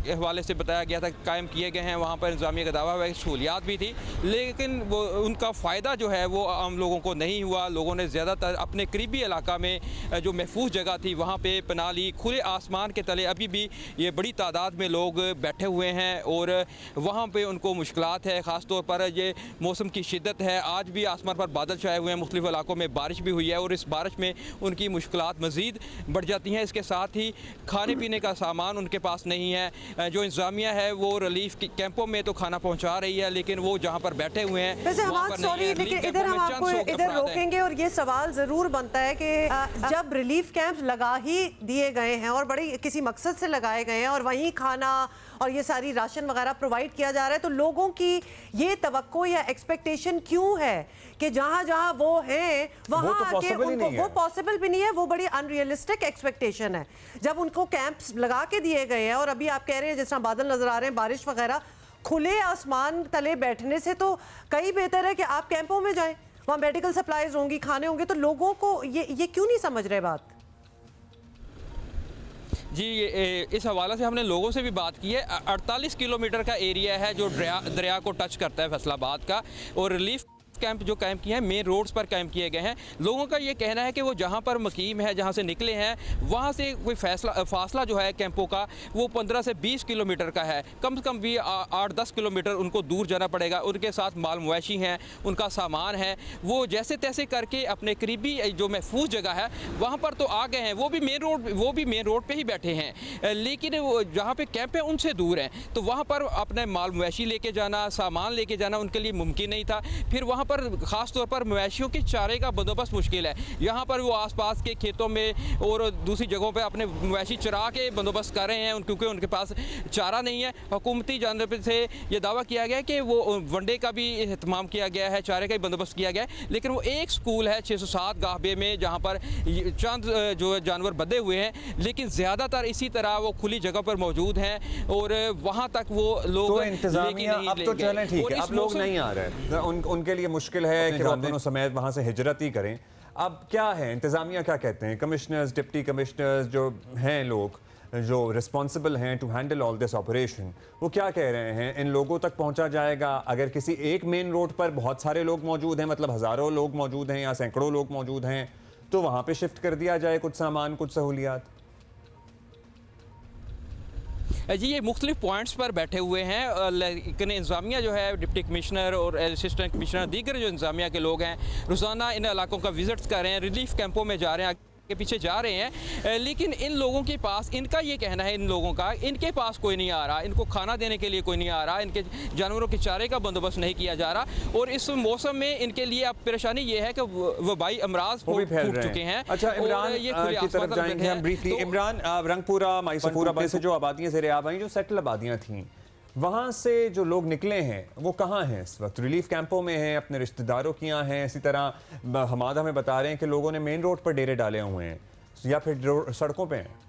हवाले से बताया गया था कायम किए गए हैं, वहाँ पर इंतजामिया का दावा है, सहूलियात भी थी, लेकिन वो उनका फ़ायदा जो है वो आम लोगों को नहीं हुआ। लोगों ने ज़्यादातर अपने करीबी इलाका में जो महफूज जगह थी वहाँ पे पनाह ली। खुले आसमान के तले अभी भी ये बड़ी तादाद में लोग बैठे हुए हैं और वहाँ पे उनको मुश्किलात है। ख़ास तौर पर ये मौसम की शिद्दत है, आज भी आसमान पर बादल छाए हुए हैं, मुख्तलिफ इलाकों में बारिश भी हुई है और इस बारिश में उनकी मुश्किलात मज़ीद बढ़ जाती हैं। इसके साथ ही खाने पीने का सामान उनके पास नहीं है। जो इंतजामिया है वो रिलीफ कैंपों में तो खाना पहुँचा रही है, लेकिन वो जहाँ पर बैठे हुए हैं वैसे लेकिन इधर हम आपको इधर रोकेंगे और ये सवाल ज़रूर बनता है कि जब रिलीफ कैंप्स लगा ही दिए गए हैं और बड़ी किसी मकसद से लगाए गए हैं और वहीं खाना और ये सारी राशन वगैरह प्रोवाइड किया जा रहा है, तो लोगों की ये तवक्को या एक्सपेक्टेशन क्यों है कि जहाँ जहाँ वो हैं वहाँ आके उनको वो पॉसिबल भी नहीं है। वो बड़ी अनरियलिस्टिक एक्सपेक्टेशन है। जब उनको कैंप्स लगा के दिए गए हैं और अभी आप कह रहे हैं जिस तरह बादल नजर आ रहे हैं, बारिश वगैरह, खुले आसमान तले बैठने से तो कई बेहतर है कि आप कैंपों में जाएं, वहाँ मेडिकल सप्लाईज होंगी, खाने होंगे। तो लोगों को ये क्यों नहीं समझ रहे बात? जी, इस हवाले से हमने लोगों से भी बात की है। 48 किलोमीटर का एरिया है जो दरिया को टच करता है फैसलाबाद का, और रिलीफ कैंप जो कैंप किए हैं मेन रोड्स पर कैंप किए गए हैं। लोगों का ये कहना है कि वो जहाँ पर मकीम है, जहाँ से निकले हैं, वहाँ से कोई फासला जो है कैंपों का वो 15 से 20 किलोमीटर का है। कम से कम भी 8-10 किलोमीटर उनको दूर जाना पड़ेगा। उनके साथ माल मवेशी हैं, उनका सामान है, वो जैसे तैसे करके अपने करीबी जो महफूज जगह है वहाँ पर तो आ गए हैं। वो भी मेन रोड पर ही बैठे हैं, लेकिन वो जहाँ पर कैंप है उनसे दूर हैं, तो वहाँ पर अपने माल मवेशी लेके जाना, सामान लेके जाना उनके लिए मुमकिन नहीं था। फिर वहाँ पर खास तौर पर मवेशियों के चारे का बंदोबस्त मुश्किल है। यहाँ पर वो आसपास के खेतों में और दूसरी जगहों पे अपने मवेशी चरा के बंदोबस्त कर रहे हैं, क्योंकि उनके पास चारा नहीं है। हुकूमती जानब से ये दावा किया गया है कि वो वनडे का भी एहतमाम किया गया है, चारे का भी बंदोबस्त किया गया है, लेकिन वो एक स्कूल है 607 गाहबे में जहाँ पर चंद जो जानवर बंधे हुए हैं, लेकिन ज़्यादातर इसी तरह वो खुली जगह पर मौजूद हैं और वहाँ तक वो लोग अब तो चलें ठीक है, अब लोग नहीं आ रहे, उनके लिए मुश्किल है कि दोनों समेत वहाँ से हिजरत ही करें। अब क्या है, इंतज़ामिया क्या कहते हैं, कमिश्नर्स, डिप्टी कमिश्नर्स जो हैं, लोग जो रिस्पॉन्सिबल हैं to handle all this operation, वो क्या कह रहे हैं? इन लोगों तक पहुँचा जाएगा? अगर किसी एक मेन रोड पर बहुत सारे लोग मौजूद हैं, मतलब हज़ारों लोग मौजूद हैं या सैकड़ों लोग मौजूद हैं, तो वहाँ पर शिफ्ट कर दिया जाए कुछ सामान, कुछ सहूलियात? जी, ये मुख्तलिफ पॉइंट्स पर बैठे हुए हैं, लेकिन इंतजामिया जो है, डिप्टी कमिश्नर और असिस्टेंट कमिश्नर, दीगर जो इंतजामिया के लोग हैं, रोज़ाना इन इलाकों का विजिट्स कर रहे हैं, रिलीफ कैंपों में जा रहे हैं, के पीछे जा रहे हैं, लेकिन इन लोगों के पास, इनका ये कहना है, इन लोगों का, इनके पास कोई नहीं आ रहा, इनको खाना देने के लिए कोई नहीं आ रहा, इनके जानवरों के चारे का बंदोबस्त नहीं किया जा रहा, और इस मौसम में इनके लिए अब परेशानी ये है कि वबाई अमराज फूट चुके हैं। अच्छा, इमरान की तरफ जाएंगे हम ब्रीफली। इमरान, रंगपुरा, माईसफूरा से जो आबादियाँ ज़ेर-ए-आब आई, जो सेटल आबादियाँ थीं, वहाँ से जो लोग निकले हैं वो कहाँ हैं इस वक्त? रिलीफ कैंपों में हैं, अपने रिश्तेदारों की यहाँ हैं? इसी तरह हमाद हमें बता रहे हैं कि लोगों ने मेन रोड पर डेरे डाले हुए हैं या फिर सड़कों पे हैं।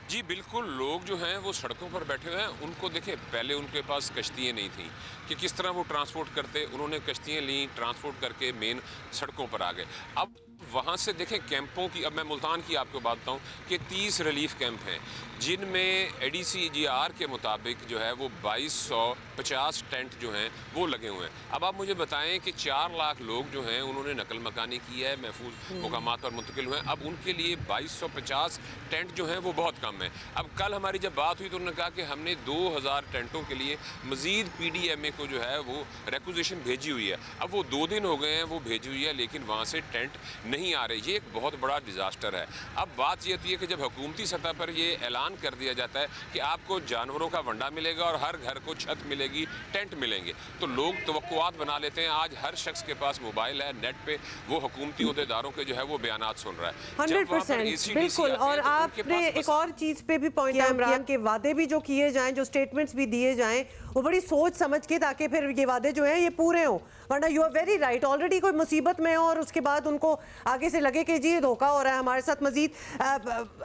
जी बिल्कुल, लोग जो हैं वो सड़कों पर बैठे हुए हैं। उनको देखें, पहले उनके पास कश्तियाँ नहीं थी कि किस तरह वो ट्रांसपोर्ट करते, उन्होंने कश्तियाँ ली, ट्रांसपोर्ट करके मेन सड़कों पर आ गए। अब वहाँ से देखें कैंपों की, अब मैं मुल्तान की आपको बात बताऊँ कि 30 रिलीफ कैंप हैं, जिनमें ADCGR के मुताबिक जो है वो 2250 टेंट जो हैं वो लगे हुए हैं। अब आप मुझे बताएं कि 4 लाख लोग जो हैं उन्होंने नकल मकानी की है, महफूज मुकामात पर मुंतकिल हुए हैं। अब उनके लिए 2250 टेंट जो हैं वो बहुत कम है। अब कल हमारी जब बात हुई तो उन्होंने कहा कि हमने 2000 टेंटों के लिए मज़ीद PDMA को जो है वो रिक्वेजिशन भेजी हुई है। अब वो 2 दिन हो गए हैं वो भेजी हुई है, लेकिन वहाँ से टेंट नहीं आ रही। ये एक बहुत बड़ा डिज़ास्टर है। अब बात ये होती है कि जब हुकूमती सतह पर ये ऐलान कर दिया जाता है कि आपको जानवरों का वंडा मिलेगा और हर घर को छत मिलेगी, टेंट मिलेंगे, तो लोग तवक्कुआत बना लेते हैं। आज हर शख्स के पास मोबाइल है, नेट पे वो हुकूमती ओहदेदारों के जो है वो बयानात सुन रहा है। 100% बिल्कुल। और आपने एक और चीज़ पे भी पॉइंट किया इमरान, के वादे भी जो किए जाएं, जो स्टेटमेंट्स भी दिए जाएं, वो बड़ी सोच समझ के, ताकि फिर ये वादे जो हैं ये पूरे हों। वरना you are very right, already कोई मुसीबत में हो और उसके बाद उनको आगे से लगे कि जी ये धोखा हो रहा है हमारे साथ। मजीद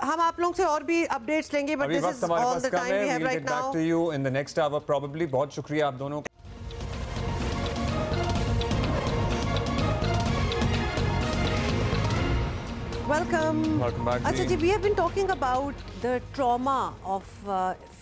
हम आप लोगों से और भी अपडेट्स लेंगे, but this is all the time we have right now. Back to you in the next hour probably. बहुत शुक्रिया आप दोनों का। Welcome back. अच्छा जी, we have been talking about the trauma of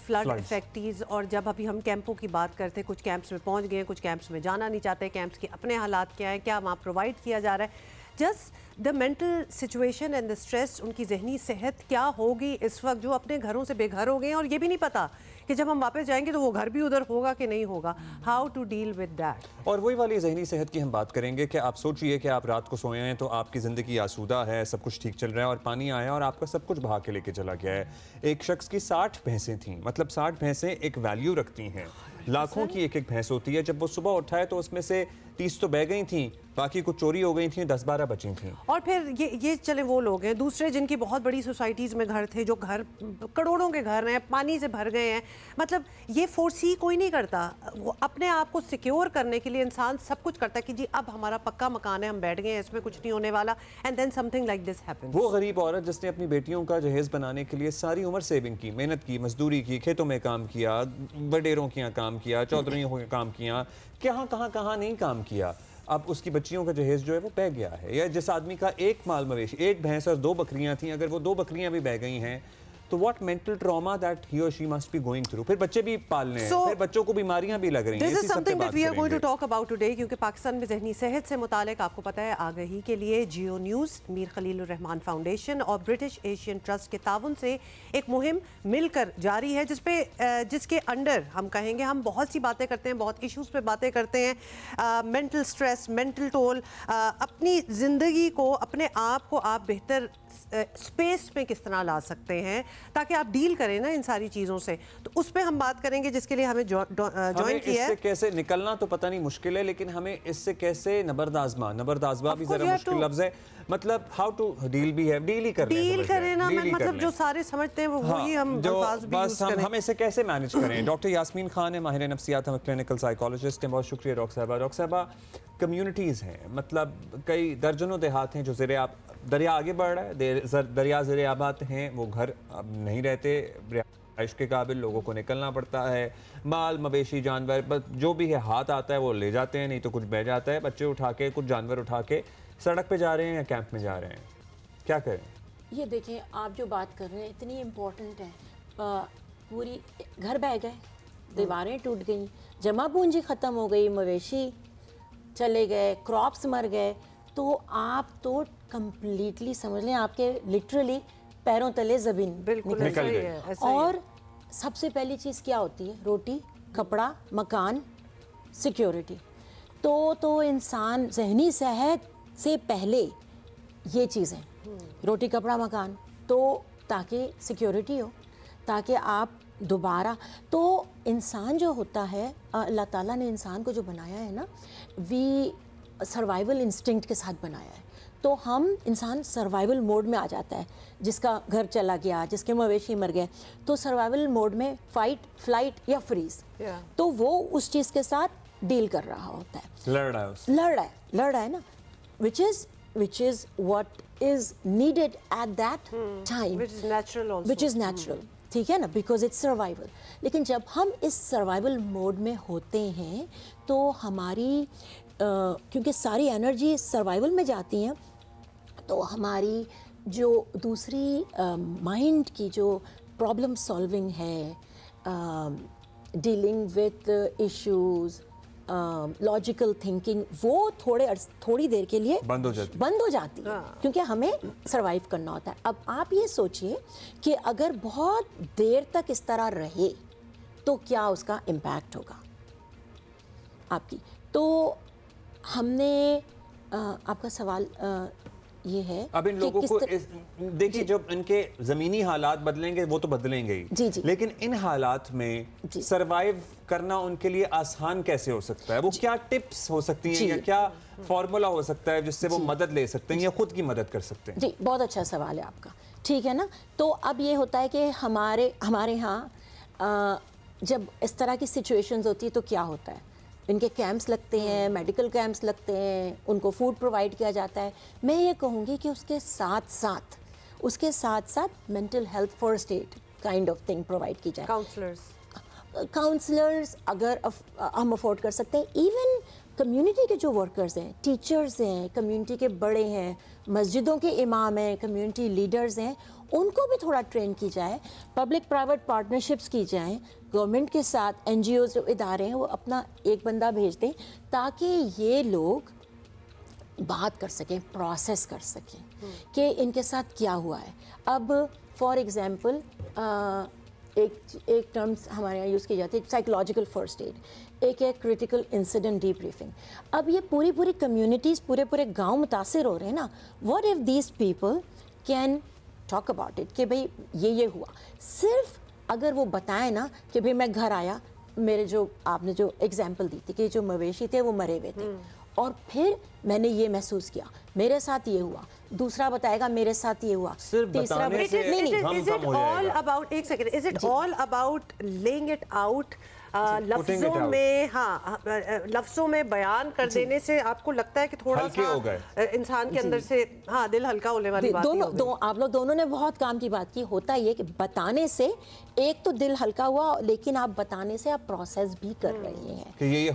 flood effectees, और जब अभी हम कैंपों की बात करते हैं, कुछ कैंप्स में पहुंच गए, कुछ कैंप्स में जाना नहीं चाहते, कैंप्स के अपने हालात क्या है, क्या वहाँ प्रोवाइड किया जा रहा है, just the mental situation and the stress, उनकी जहनी सेहत क्या होगी इस वक्त जो अपने घरों से बेघर हो गए हैं, और ये भी नहीं पता कि जब हम वापस जाएंगे तो वो घर भी उधर होगा कि नहीं होगा। How to deal with that. और वही वाली जहनी सेहत की हम बात करेंगे कि आप सोचिए कि आप रात को सोए हैं तो आपकी ज़िंदगी आसूदा है, सब कुछ ठीक चल रहा है, और पानी आया और आपका सब कुछ बहा के लेके चला गया है। एक शख्स की 60 भैंसें थीं, मतलब 60 भैंसें एक वैल्यू रखती हैं, लाखों की एक एक भैंस होती है। जब वो सुबह उठा है तो उसमें से 30 तो बह गई थी, बाकी कुछ चोरी हो गई थी, 10-12 बची थी। और फिर ये चले वो लोग हैं दूसरे जिनकी बहुत बड़ी सोसाइटीज़ में घर थे, जो घर करोड़ों के घर हैं, पानी से भर गए हैं। मतलब ये फोर्सी कोई नहीं करता, वो अपने आप को सिक्योर करने के लिए इंसान सब कुछ करता है कि जी अब हमारा पक्का मकान है, हम बैठ गए हैं, इसमें कुछ नहीं होने वाला, and then something like this happens. वो गरीब औरत जिसने अपनी बेटियों का जहेज बनाने के लिए सारी उम्र सेविंग की, मेहनत की, मजदूरी की, खेतों में काम किया, वडेरों के यहाँ काम किया, चौधरियों के काम किया, कहाँ नहीं काम किया, अब उसकी बच्चियों का जहेज जो है वो बह गया है। या जिस आदमी का एक माल मवेशी, एक भैंस और 2 बकरियां थी, अगर वो 2 बकरियां भी बह गई हैं तो what mental trauma that he और she must be going through. फिर बच्चे भी पालने हैं, फिर बच्चों को बीमारियां भी लग रही हैं। This is something that we are going to talk about today, क्योंकि पाकिस्तान में जहनी सेहत से मुतालिक आपको पता है आगाही के लिए जियो न्यूज़, मीर खलील रहमान फाउंडेशन और ब्रिटिश एशियन ट्रस्ट के ताउन से एक मुहिम मिलकर जारी है, जिसके अंडर हम कहेंगे हम बहुत सी बातें करते हैं, बहुत इश्यूज़ पे बातें करते हैं, मेंटल स्ट्रेस, मेंटल टोल, अपनी ज़िंदगी को, अपने आप को आप बेहतर स्पेस में किस तरह ला सकते हैं ताकि आप डील करें ना इन सारी चीज़ों से। तो उस पर हम बात करेंगे, जिसके लिए हमें ज्वाइन किया है। इससे कैसे निकलना तो पता नहीं मुश्किल है, लेकिन हमें इससे कैसे नबरदाज़मा भी ज़रा मुश्किल लफ्ज़ है, मतलब हाउ टू डील भी है, डील ही करें ना, मतलब जो सारे समझते हैं वही हम अल्फाज भी यूज़ करें। हम इसे कैसे मैनेज करें। डॉक्टर यास्मीन खान है, माहिर नफ्सियात, हम क्लिनिकल साइकोलॉजिस्ट हैं। बहुत शुक्रिया डॉक्टर साहबा। कम्युनिटीज़ हैं, मतलब कई दर्जनों देहात हैं जो दरिया आगे बढ़ रहा है, दरिया ज़ेरे आबाद हैं, वो घर अब नहीं रहते रिहाइश के काबिल, लोगों को निकलना पड़ता है, माल मवेशी जानवर जो भी है हाथ आता है वो ले जाते हैं, नहीं तो कुछ बह जाता है, बच्चे उठा के, कुछ जानवर उठा के सड़क पे जा रहे हैं या कैंप में जा रहे हैं, क्या करें। ये देखें, आप जो बात कर रहे हैं इतनी इम्पोर्टेंट है। पूरी घर बह गए, दीवारें टूट गई, जमा पूंजी ख़त्म हो गई, मवेशी चले गए, क्रॉप्स मर गए, तो आप तो कंप्लीटली समझ लें आपके लिटरली पैरों तले ज़मीन बिल्कुल निकल गई। और सबसे पहली चीज़ क्या होती है? रोटी, कपड़ा, मकान, सिक्योरिटी। तो इंसान जहनी सेहत से पहले ये चीज़ें, रोटी, कपड़ा, मकान, तो ताकि सिक्योरिटी हो, ताकि आप दोबारा, तो इंसान जो होता है, अल्लाह ताला ने इंसान को जो बनाया है ना, सर्वाइवल इंस्टिंक्ट के साथ बनाया है, तो हम इंसान सर्वाइवल मोड में आ जाता है। जिसका घर चला गया, जिसके मवेशी मर गए, तो सर्वाइवल मोड में फाइट, फ्लाइट या फ्रीज, तो वो उस चीज़ के साथ डील कर रहा होता है, लड़ रहा है ना, which is what is needed at that time, which is natural also, which is natural, ठीक है ना, because it's survival। लेकिन जब हम इस सर्वाइवल मोड में होते हैं तो हमारी क्योंकि सारी एनर्जी सर्वाइवल में जाती हैं, तो हमारी जो दूसरी माइंड की जो प्रॉब्लम सॉल्विंग है, dealing with issues, logical thinking, वो थोड़ी देर के लिए बंद हो जाती है, क्योंकि हमें सरवाइव करना होता है। अब आप ये सोचिए कि अगर बहुत देर तक इस तरह रहे तो क्या उसका इम्पैक्ट होगा आपकी। तो हमने आपका सवाल ये है, अब इन लोगों को देखिए, जब इनके जमीनी हालात बदलेंगे वो तो बदलेंगे ही, लेकिन इन हालात में सरवाइव करना उनके लिए आसान कैसे हो सकता है? वो क्या टिप्स हो सकती हैं या क्या फॉर्मूला हो सकता है जिससे वो मदद ले सकते हैं या खुद की मदद कर सकते हैं? जी, बहुत अच्छा सवाल है आपका, ठीक है ना। तो अब ये होता है कि हमारे यहाँ जब इस तरह की सिचुएशंस होती है तो क्या होता है, इनके कैंप्स लगते हैं, मेडिकल कैंप्स लगते हैं, उनको फूड प्रोवाइड किया जाता है। मैं ये कहूँगी कि उसके साथ साथ mental health first aid kind of thing provide की जाए। काउंसलर्स अगर हम अफोर्ड कर सकते हैं, इवन कम्युनिटी के जो वर्कर्स हैं, टीचर्स हैं, कम्युनिटी के बड़े हैं, मस्जिदों के इमाम हैं, कम्युनिटी लीडर्स हैं, उनको भी थोड़ा ट्रेन की जाए, पब्लिक प्राइवेट पार्टनरशिप्स की जाएं, गवर्नमेंट के साथ NGOs जो इदारे हैं वो अपना एक बंदा भेज दें ताकि ये लोग बात कर सकें, प्रोसेस कर सकें कि इनके साथ क्या हुआ है। अब फॉर एग्ज़ाम्पल एक टर्म्स हमारे यहाँ यूज़ की जाती है साइकोलॉजिकल फर्स्ट एड, एक है क्रिटिकल इंसिडेंट डीब्रीफिंग। अब ये पूरी कम्युनिटीज़, पूरे गांव मुतासिर हो रहे हैं ना, what if these people can talk about it कि भाई ये हुआ। सिर्फ अगर वो बताएं ना कि भाई मैं घर आया, मेरे जो आपने जो एग्जांपल दी थी कि जो मवेशी थे वो मरे हुए थे और फिर मैंने ये महसूस किया, मेरे साथ ये हुआ, दूसरा बताएगा मेरे साथ ये हुआ, तीसरा is it all about laying it out लफ्जों में, हाँ लफ्जों में बयान कर देने से आपको लगता है कि थोड़ा सा इंसान के अंदर से हाँ दिल हल्का होने वाली बात आप लोग दोनों ने बहुत काम की बात की। होता ये कि बताने से एक तो दिल हल्का हुआ, लेकिन आप बताने से आप प्रोसेस भी कर रहे हैं कि ये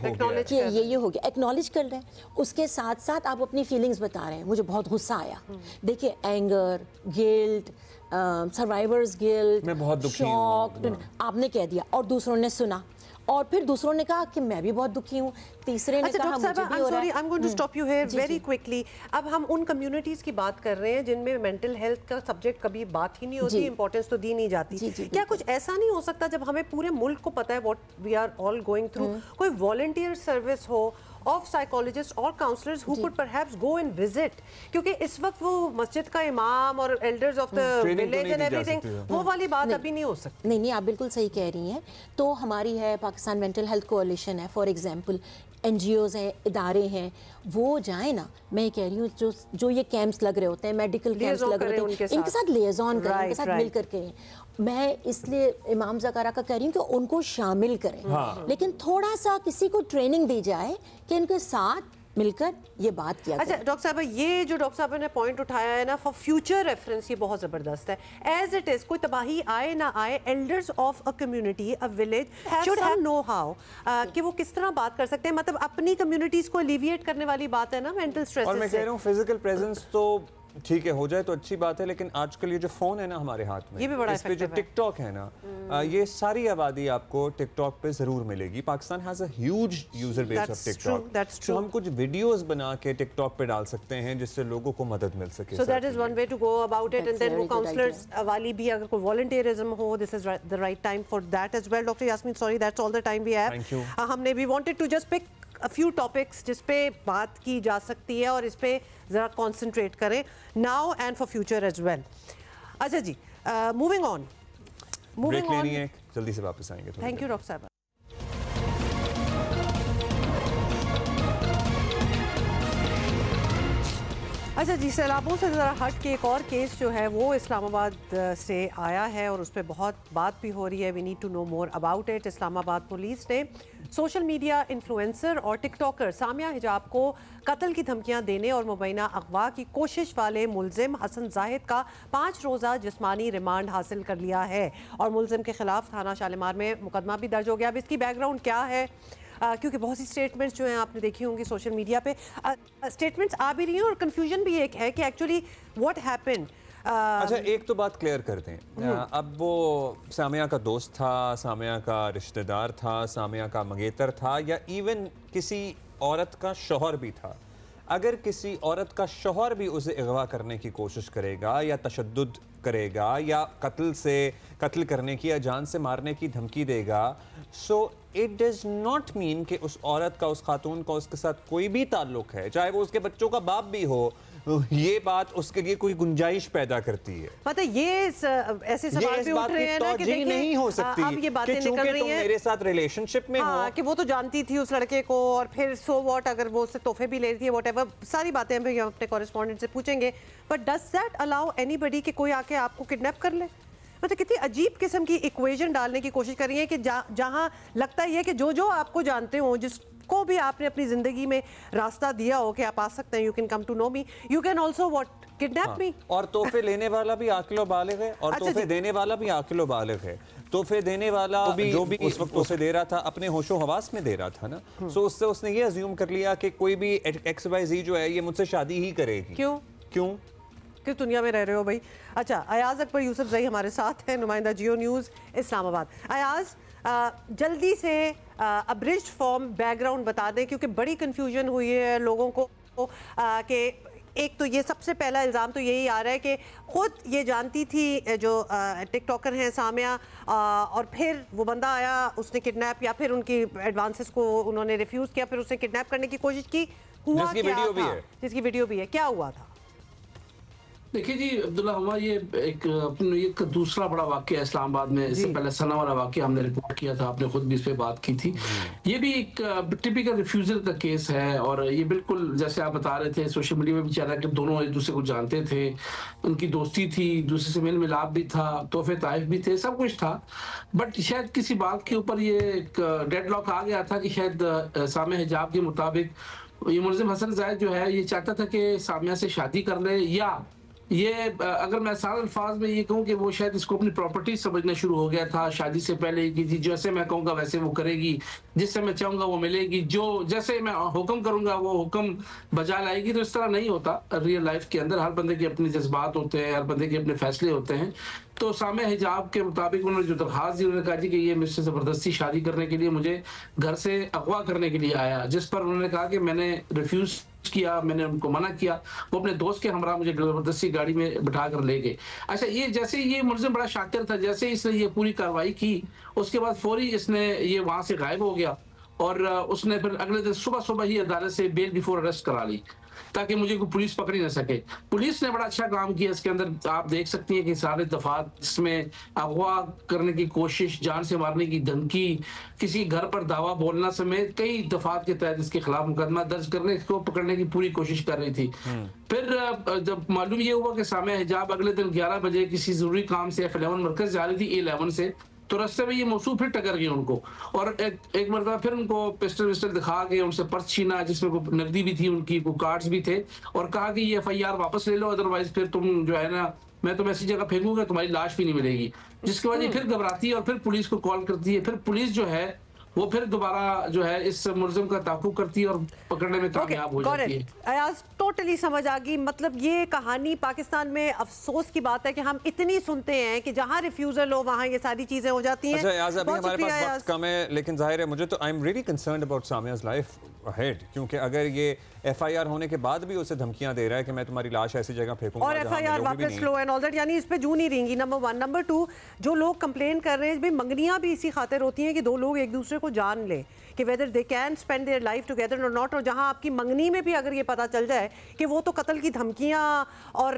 हो गया, एक्नॉलेज कर रहे हैं। उसके साथ साथ आप अपनी फीलिंग्स बता रहे हैं, मुझे बहुत गुस्सा आया। देखिए एंगर, गिल्ट, सर्वाइवर्स गिल्ट, मैं बहुत दुखी हूं, आपने कह दिया और दूसरों ने सुना और फिर दूसरों ने कहा कि मैं भी बहुत दुखी हूँ, तीसरे ने कहा मुझे भी हो रहा है। I'm going to stop you here very quickly। अब हम उन कम्युनिटीज की बात कर रहे हैं जिनमें मेंटल हेल्थ का सब्जेक्ट कभी बात ही नहीं होती, इंपॉर्टेंस तो दी नहीं जाती। क्या कुछ ऐसा नहीं हो सकता जब हमें पूरे मुल्क को पता है what we are all going through, कोई वॉलंटियर सर्विस हो of psychologists or counselors who could perhaps go and visit, क्योंकि इस वक्त वो मस्जिद का इमाम और elders of the village and everything, वो वाली बात अभी नहीं हो सकती। नहीं, आप बिल्कुल सही कह रही हैं। तो हमारी है पाकिस्तान मेंटल हेल्थ कोalition है, फॉर एग्जांपल NGOs हैं, इदारे हैं, वो जाए ना। मैं कह रही हूँ जो ये कैंप्स लग रहे होते हैं, मेडिकल कैंप्स लग रहे होते हैं, इनके साथ लिएजॉन करें, इनके साथ मिल करके। मैं इसलिए इमाम ज़कारा का कह रही हूँ कि उनको शामिल करें, लेकिन थोड़ा सा किसी को ट्रेनिंग दी जाए कि इनके साथ मिलकर ये बात किया। अच्छा डॉक्टर साहब, ये जो डॉक्टर साहब ने पॉइंट उठाया है ना, फॉर फ्यूचर रेफरेंस ये बहुत ज़बरदस्त है। एज इट इज़, कोई तबाही आए ना आए, elders of a community, a village should have know how कि वो किस तरह बात कर सकते हैं। मतलब अपनी कम्युनिटीज़ को एलिविएट करने वाली बात है ना मेंटल स्ट्रेस। और मैं कह रहा हूँ फिजिकल प्रेजेंस तो ठीक है हो जाए तो अच्छी बात है, लेकिन आजकल ये जो फोन है ना हमारे हाथ में, ये भी बड़ा इस पे जो टिकटॉक है ना, ये सारी आबादी आपको टिकटॉक पे जरूर मिलेगी। Pakistan has a huge user base of TikTok, तो हम कुछ वीडियोस बना के टिकटॉक पे डाल सकते हैं जिससे लोगों को मदद मिल सके। So that is one way to go about it. And then वो काउंसलर्स वाली भी अगर कोई वॉलंटियरिज्म हो, this is the right time for that as well. Doctor Yasmeen, sorry that's all the time we have. हमने we wanted to just pick a few topics जिस पे बात की जा सकती है और इस पे ज़रा concentrate करें now and for future as well। अच्छा जी, moving on। ब्रेक लेनी है, जल्दी से वापस आएंगे। थैंक यू डॉक्टर साहब। अच्छा जी, सैलाबों से ज़रा हट के एक और केस जो है वो इस्लामाबाद से आया है और उस पर बहुत बात भी हो रही है। We need to know more about it. Islamabad police ने सोशल मीडिया इन्फ्लुएंसर और टिकटॉकर सामिया हिजाब को कत्ल की धमकियां देने और मुबैना अगवा की कोशिश वाले मुलजिम हसन जाहिद का 5 रोज़ा जिस्मानी रिमांड हासिल कर लिया है और मुलजिम के खिलाफ थाना शालीमार में मुकदमा भी दर्ज हो गया। अब इसकी बैकग्राउंड क्या है, क्योंकि बहुत सी स्टेटमेंट्स जो हैं आपने देखी होंगी सोशल मीडिया पे, स्टेटमेंट्स आ भी रही हैं और कंफ्यूजन भी एक है कि एक्चुअली व्हाट हैपेंड। अच्छा, एक तो बात क्लियर कर दें। अब वो सामिया का दोस्त था, सामिया का रिश्तेदार था, सामिया का मंगेतर था, या इवन किसी औरत का शौहर भी था। अगर किसी औरत का शौहर भी उसे अगवा करने की कोशिश करेगा या तशद्दुद करेगा या कत्ल करने की या जान से मारने की धमकी देगा, so it does not mean कि उस औरत का, उस खातून का उसके साथ कोई भी ताल्लुक है, चाहे वो उसके बच्चों का बाप भी हो। ये बात उसके लिए कोई गुंजाइश पैदा करती है। मतलब ये ऐसे सवाल भी उठ रहे हैं ना कि देखिए नहीं हो सकती, अब ये बातें निकल रही हैं मेरे साथ रिलेशनशिप में हो कि वो तो जानती थी उस लड़के को और फिर सो व्हाट अगर वो उससे तोहफे भी ले रही थी, व्हाटएवर, सारी बातें हम अपने कॉरेस्पॉन्डेंट से पूछेंगे। But does that allow anybody कि कोई आके आपको किडनैप कर ले? मतलब कितनी अजीब किस्म की इक्वेशन डालने की कोशिश कर रही है कि जहां लगता ही है कि जो आपको जानते हो, जिसको भी आपने अपनी जिंदगी में रास्ता दिया हो कि आप आ सकते हैं, you can come to know me, you can also what kidnap me. और तोहफे लेने वाला भी आकिलो बालिग है और तोहफे देने वाला भी आकिलो बालिग है। तोहफे देने वाला जो भी उस वक्त तोहफे दे रहा था अपने होशो हवास में दे रहा था ना, सो उससे उसने ये अज्यूम कर लिया कि कोई भी XYZ जो है ये मुझसे शादी ही करेगी। क्यों किस दुनिया में रह रहे हो भाई। अच्छा, अयाज अकबर यूसुफ जई हमारे साथ है, नुमाइंदा जियो न्यूज़ इस्लामाबाद। अयाज, जल्दी से अब्रिज्ड फॉर्म बैकग्राउंड बता दें, क्योंकि बड़ी कंफ्यूजन हुई है लोगों को कि एक तो ये सबसे पहला इल्ज़ाम तो यही आ रहा है कि खुद ये जानती थी जो टिकटॉकर हैं सामिया, और फिर वो बंदा आया, उसने किडनैप या फिर उनकी एडवांसेस को उन्होंने रिफ्यूज़ किया, फिर उसने किडनैप करने की कोशिश की। हुआ जिसकी वीडियो भी है, क्या हुआ था? देखिए जी अब्दुल्ला हुमा, ये एक दूसरा बड़ा वाक़या इस्लामाबाद में। इससे पहले सना वाला वाक़या हमने रिपोर्ट किया था, आपने खुद भी इस पे बात की थी। ये भी एक टिपिकल रिफ्यूजल का केस है, और ये बिल्कुल जैसे आप बता रहे थे, सोशल मीडिया में भी चल रहा है कि दोनों एक दूसरे को जानते थे, उनकी दोस्ती थी, दूसरे से मेल मिलाप भी था, तोहफे ताइफ भी थे, सब कुछ था। बट शायद किसी बात के ऊपर ये एक डेडलॉक आ गया था कि शायद सामिया हिजाब के मुताबिक ये मुलजिम हसन जायद जो है ये चाहता था कि सामिया से शादी कर ले, या ये अगर मैं आसान अल्फाज में ये कहूँ कि वो शायद इसको अपनी प्रॉपर्टी समझना शुरू हो गया था शादी से पहले कि जी जैसे मैं कहूँगा वैसे वो करेगी, जिससे मैं चाहूँगा वो मिलेगी, जो जैसे मैं हुक्म करूँगा वो हुक्म बजा लाएगी। तो इस तरह नहीं होता रियल लाइफ के अंदर। हर बंदे के अपने जज्बात होते हैं, हर बंदे के अपने फैसले होते हैं। तो सामिया हिजाब के मुताबिक उन्होंने जो दरखास्त दी, उन्होंने कहा जी कि ये मुझसे ज़बरदस्ती शादी करने के लिए मुझे घर से अगवा करने के लिए आया, जिस पर उन्होंने कहा कि मैंने रिफ्यूज़ किया, मैंने उनको मना किया। वो अपने दोस्त के हमरा मुझे जबरदस्ती गाड़ी में बिठा कर ले गए। अच्छा, ये जैसे ये मुलजिम बड़ा शातिर था, जैसे इसने ये पूरी कार्रवाई की उसके बाद फौरी इसने ये वहां से गायब हो गया, और उसने फिर अगले दिन सुबह सुबह ही अदालत से बेल बिफोर अरेस्ट करा ली ताकि मुझे कोई पुलिस पकड़ ही ना सके। पुलिस ने बड़ा अच्छा काम किया इसके अंदर। आप देख सकती हैं कि सारे दफात इसमें अगवा करने की कोशिश, जान से मारने की धमकी, किसी घर पर दावा बोलना समेत कई दफात के तहत इसके खिलाफ मुकदमा दर्ज करने को पकड़ने की पूरी कोशिश कर रही थी। फिर जब मालूम ये हुआ कि सामिया हिजाब अगले दिन 11 बजे किसी जरूरी काम से F11 मरकज जा रही थी A11 से, तो रास्ते में ये मौसू फिर टकर गई उनको, और एक मरतबा फिर उनको पिस्टल विस्टल दिखा के उनसे पर्स छीना जिसमें कोई नकदी भी थी, उनकी कोई कार्ड्स भी थे, और कहा कि ये FIR वापस ले लो, अदरवाइज फिर तुम जो है ना मैं तुम्हें ऐसी जगह फेंकूंगा, तुम्हारी लाश भी नहीं मिलेगी। जिसके बाद ये फिर घबराती है और फिर पुलिस को कॉल करती है। फिर पुलिस जो है वो फिर दोबारा जो है इस मुलजिम का ताक़ुब करती है और पकड़ने में कामयाब हो जाती है। अयाज टोटली समझ आ गई। मतलब ये कहानी पाकिस्तान में अफसोस की बात है कि हम इतनी सुनते हैं कि जहां रिफ्यूजल हो वहां ये सारी चीजें हो जाती हैं। अच्छा अयाज, अभी हमारे पास वक्त कम है, लेकिन जाहिर है मुझे तो I am really concerned about Samia's life ahead, क्योंकि अगर ये FIR होने के बाद भी उसे धमकियां दे रहा है कि मैं तुम्हारी लाश ऐसी जगह फेंकूंगा और FIR वापस लो एंड ऑल दैट, यानी इस पे जू नहीं रहेंगी, नंबर 1। नंबर 2, जो लोग कंप्लेन कर रहे हैं भाई मंगनियां भी इसी खातिर होती हैं कि दो लोग एक दूसरे को जान लें कि whether they can spend their life together और नॉट। और जहां आपकी मंगनी में भी अगर ये पता चल जाए कि वो तो कत्ल की धमकियां और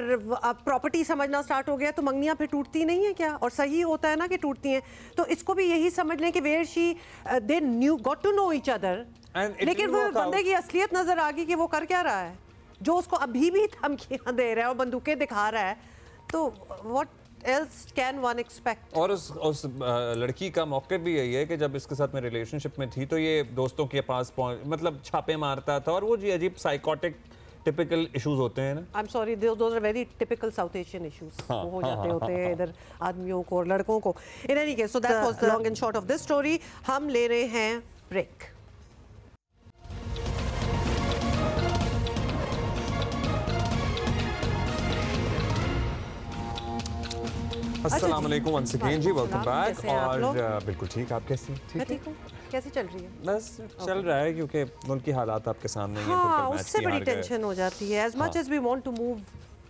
प्रॉपर्टी समझना स्टार्ट हो गया, तो मंगनियां फिर टूटती नहीं है क्या? और सही होता है ना कि टूटती हैं। तो इसको भी यही समझ लें कि where she they knew got to know each other, लेकिन वो बंदे की असलियत नजर आ गई कि वो कर क्या रहा है, जो उसको अभी भी धमकियां दे रहा है और बंदूकें दिखा रहा है। तो what else can one expect? और उस लड़की का मौके भी यही है कि जब इसके साथ में रिलेशनशिप में थी तो ये दोस्तों के पास मतलब छापे मारता था, और वो जी अजीब साइकोटिक टिपिकल इश्यूज होते हैं ना। I'm sorry, those are very typical South Asian issues. वो हो जाते होते हैं इधर आदमियों को और लड़कों को। In any case, so that was the long and short of this story. हम ले रहे हैं ब्रेक। अस्सलाम वालेकुम वंस अगेन जी, वेलकम बैक। और बिल्कुल ठीक, आप कैसी? ठीक हूँ। कैसी चल रही है? बस चल रहा है, क्योंकि मुल्क की हालात आपके सामने ही हैं। हाँ, उससे बड़ी टेंशन हो जाती है। As much as we want to move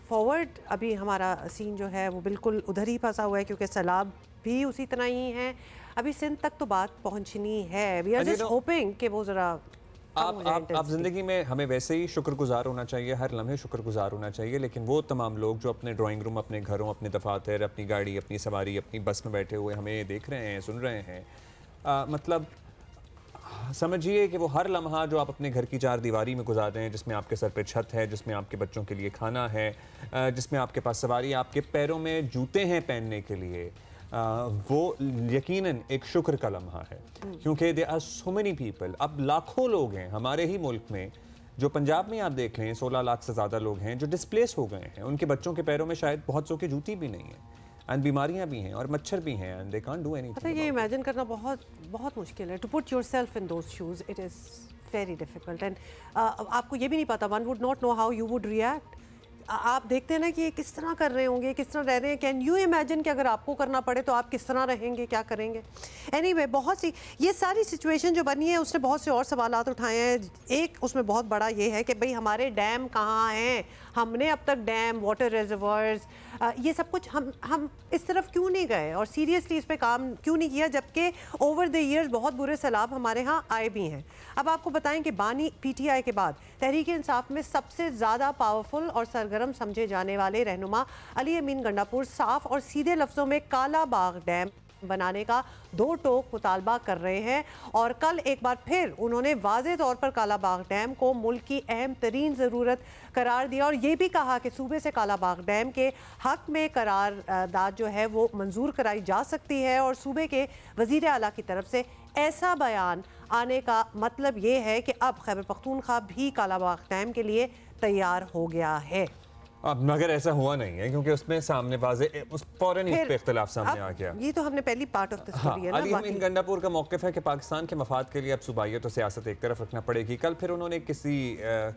forward, अभी हमारा सीन जो है वो बिल्कुल उधर ही फंसा हुआ है, क्योंकि सैलाब भी उसी तरह ही है। अभी सिंध तक तो बात पहुंचनी है। वी आर जस्ट होपिंग कि वो जरा आप ज़िंदगी में हमें वैसे ही शुक्रगुजार होना चाहिए, हर लम्हे शुक्रगुजार होना चाहिए, लेकिन वो तमाम लोग जो अपने ड्राइंग रूम, अपने घरों, अपने दफातर, अपनी गाड़ी, अपनी सवारी, अपनी बस में बैठे हुए हमें देख रहे हैं, सुन रहे हैं, मतलब समझिए कि वो हर लम्हा जो आप अपने घर की चार दीवारी में गुजार रहे हैं, जिसमें आपके सर पे छत है, जिसमें आपके बच्चों के लिए खाना है, जिसमें आपके पास सवारी, आपके पैरों में जूते हैं पहनने के लिए, वो यकीनन एक शुक्र का लम्हा है। क्योंकि there are so many people, अब लाखों लोग हैं हमारे ही मुल्क में, जो पंजाब में आप देख लें 16 लाख से ज़्यादा लोग हैं जो डिस्प्लेस हो गए हैं, उनके बच्चों के पैरों में शायद बहुत सौ की जूती भी नहीं है। एंड बीमारियां भी हैं और मच्छर भी हैं and they can't do anything. पता है ये इमेजिन करना बहुत बहुत मुश्किल है। To put yourself in those shoes it is very difficult and आपको ये भी नहीं पता, one would not know how you would react. आप देखते हैं ना कि ये किस तरह कर रहे होंगे, किस तरह रह रहे हैं। कैन यू इमेजिन कि अगर आपको करना पड़े तो आप किस तरह रहेंगे, क्या करेंगे। एनीवे बहुत सी ये सारी सिचुएशन जो बनी है उसने बहुत से और सवालात उठाए हैं। एक उसमें बहुत बड़ा ये है कि भाई हमारे डैम कहाँ हैं, हमने अब तक डैम, वाटर रिजर्वर्स, ये सब कुछ हम इस तरफ क्यों नहीं गए और सीरियसली इस पे काम क्यों नहीं किया, जबकि ओवर द ईयर्स बहुत बुरे सैलाब हमारे यहाँ आए भी हैं। अब आपको बताएं कि बानी PTI के बाद तहरीक इंसाफ में सबसे ज़्यादा पावरफुल और सरगर्म समझे जाने वाले रहनुमा अली अमीन गंडापुर साफ और सीधे लफ्ज़ों में काला बाग डैम बनाने का दो टोक मुतालबा कर रहे हैं और कल एक बार फिर उन्होंने वाज़े तौर पर काला बाग डैम को मुल्क की अहम तरीन ज़रूरत करार दिया और ये भी कहा कि सूबे से काला बाग डैम के हक में करारदाद जो है वो मंजूर कराई जा सकती है और सूबे के वज़ीर आला की तरफ से ऐसा बयान आने का मतलब ये है कि अब खैबर पख्तूनख्वा भी काला बाग डैम के लिए तैयार हो गया है। अब मगर ऐसा हुआ नहीं है क्योंकि उसमें सामने वाज़े उस फौरन इस पे इख्तिलाफ सामने आ गया। ये तो हमने पहली पार्ट ऑफ द स्टोरी है ना। अली अमीन गंडापुर का मौक़िफ़ है कि पाकिस्तान के मफाद के लिए अब सूबाइयत और सियासत एक तरफ रखना पड़ेगी। कल फिर उन्होंने किसी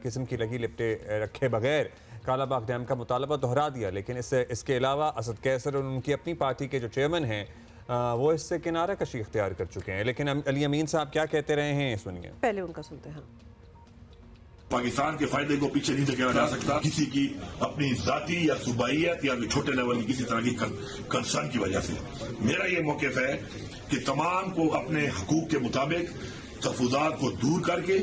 किस्म की लगी लिपटे रखे बगैर काला बाग डैम का मुतालबा दोहरा दिया, लेकिन इसके अलावा असद कैसर और उनकी अपनी पार्टी के जो चेयरमैन हैं वो इससे किनारा कशी इख्तियार कर चुके हैं। लेकिन अली अमीन साहब क्या कहते रहे हैं सुनिए। पहले उनका सुनते हैं। पाकिस्तान के फायदे को पीछे नहीं धकेला जा सकता किसी की अपनी जाती या सूबाइयत या छोटे लेवल की किसी तरह की कंसर्न की वजह से। मेरा ये मौक़िफ़ है कि तमाम को अपने हकूक के मुताबिक तहफ़्फ़ुज़ात को दूर करके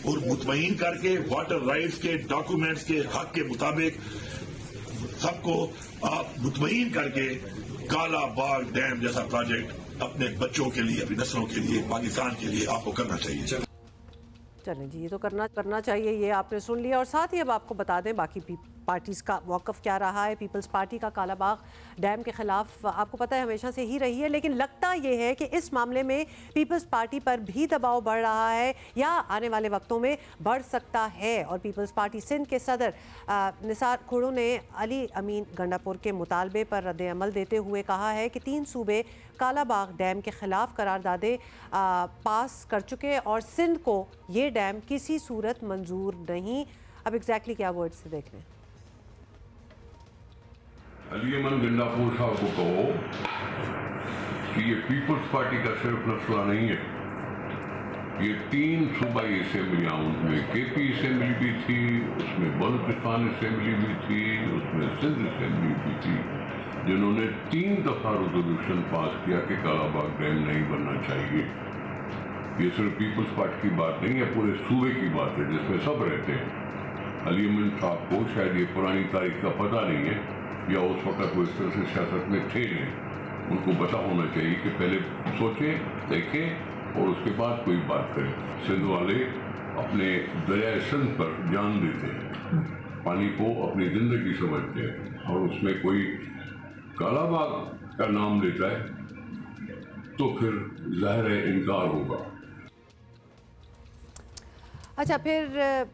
और मुतमईन करके वाटर राइट्स के डॉक्यूमेंट्स के हक के मुताबिक सबको आप मुतमईन करके काला बाग डैम जैसा प्रोजेक्ट अपने बच्चों के लिए, अपनी नस्लों के लिए, पाकिस्तान के लिए आपको करना चाहिए। चलें जी, ये तो करना चाहिए, ये आपने सुन लिया। और साथ ही अब आपको बता दें बाकी पार्टीज़ का मौक़िफ़ क्या रहा है। पीपल्स पार्टी का काला बाग डैम के ख़िलाफ़ आपको पता है हमेशा से ही रही है, लेकिन लगता ये है कि इस मामले में पीपल्स पार्टी पर भी दबाव बढ़ रहा है या आने वाले वक्तों में बढ़ सकता है। और पीपल्स पार्टी सिंध के सदर निसार खुड़ो ने अली अमीन गंडापुर के मुतालबे पर रद्द अमल देते हुए कहा है कि 3 सूबे काला बाग डैम के ख़िलाफ़ करारदादे पास कर चुके और सिंध को ये डैम किसी सूरत मंजूर नहीं। अब एग्जैक्टली क्या वर्ड्स से देख लें। अली अमीन गंडापुर साहब को कहो कि ये पीपल्स पार्टी का सिर्फ मसला नहीं है, ये 3 सूबाई असेंबलियाँ, उनमें KP असेंबली भी थी, उसमें बलूचिस्तान असेंबली भी थी, उसमें सिंध असेंबली भी थी, जिन्होंने 3 दफ़ा रेजोल्यूशन पास किया कि काला बाग डैम नहीं बनना चाहिए। ये सिर्फ पीपल्स पार्टी की बात नहीं है, पूरे सूबे की बात है जिसमें सब रहते हैं। अली अमीन साहब को शायद ये पुरानी तारीख का पता नहीं है या उस वक्त वो इस तरह से सियासत में थे नहीं। उनको पता होना चाहिए कि पहले सोचें, देखें और उसके बाद कोई बात करें। सिंध वाले अपने दरिया सिंध पर जान देते हैं, पानी को अपनी ज़िंदगी समझते हैं और उसमें कोई काला बाग का नाम लेता है तो फिर ज़ाहिर है इनकार होगा। अच्छा, फिर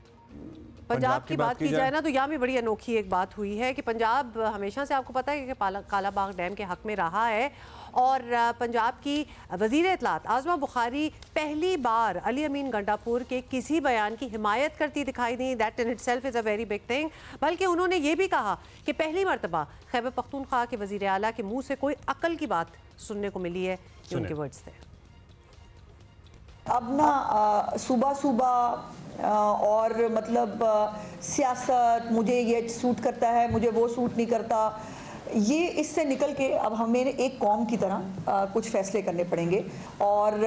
पंजाब की बात की जाए ना तो यहाँ भी बड़ी अनोखी एक बात हुई है कि पंजाब हमेशा से आपको पता है कि काला बाग डैम के हक में रहा है और पंजाब की वज़ीर इत्तलात आज़मा बुखारी पहली बार अली अमीन गंडापुर के किसी बयान की हिमायत करती दिखाई दी। That in itself is a very big thing. बल्कि उन्होंने ये भी कहा कि पहली मरतबा खैबर पख्तूनख्वा के वज़ीर आला के मुँह से कोई अक्ल की बात सुनने को मिली है। उनके वर्ड्स थे। अब ना सुबह और मतलब सियासत, मुझे ये सूट करता है, मुझे वो सूट नहीं करता, ये इससे निकल के अब हमें एक कौम की तरह कुछ फैसले करने पड़ेंगे। और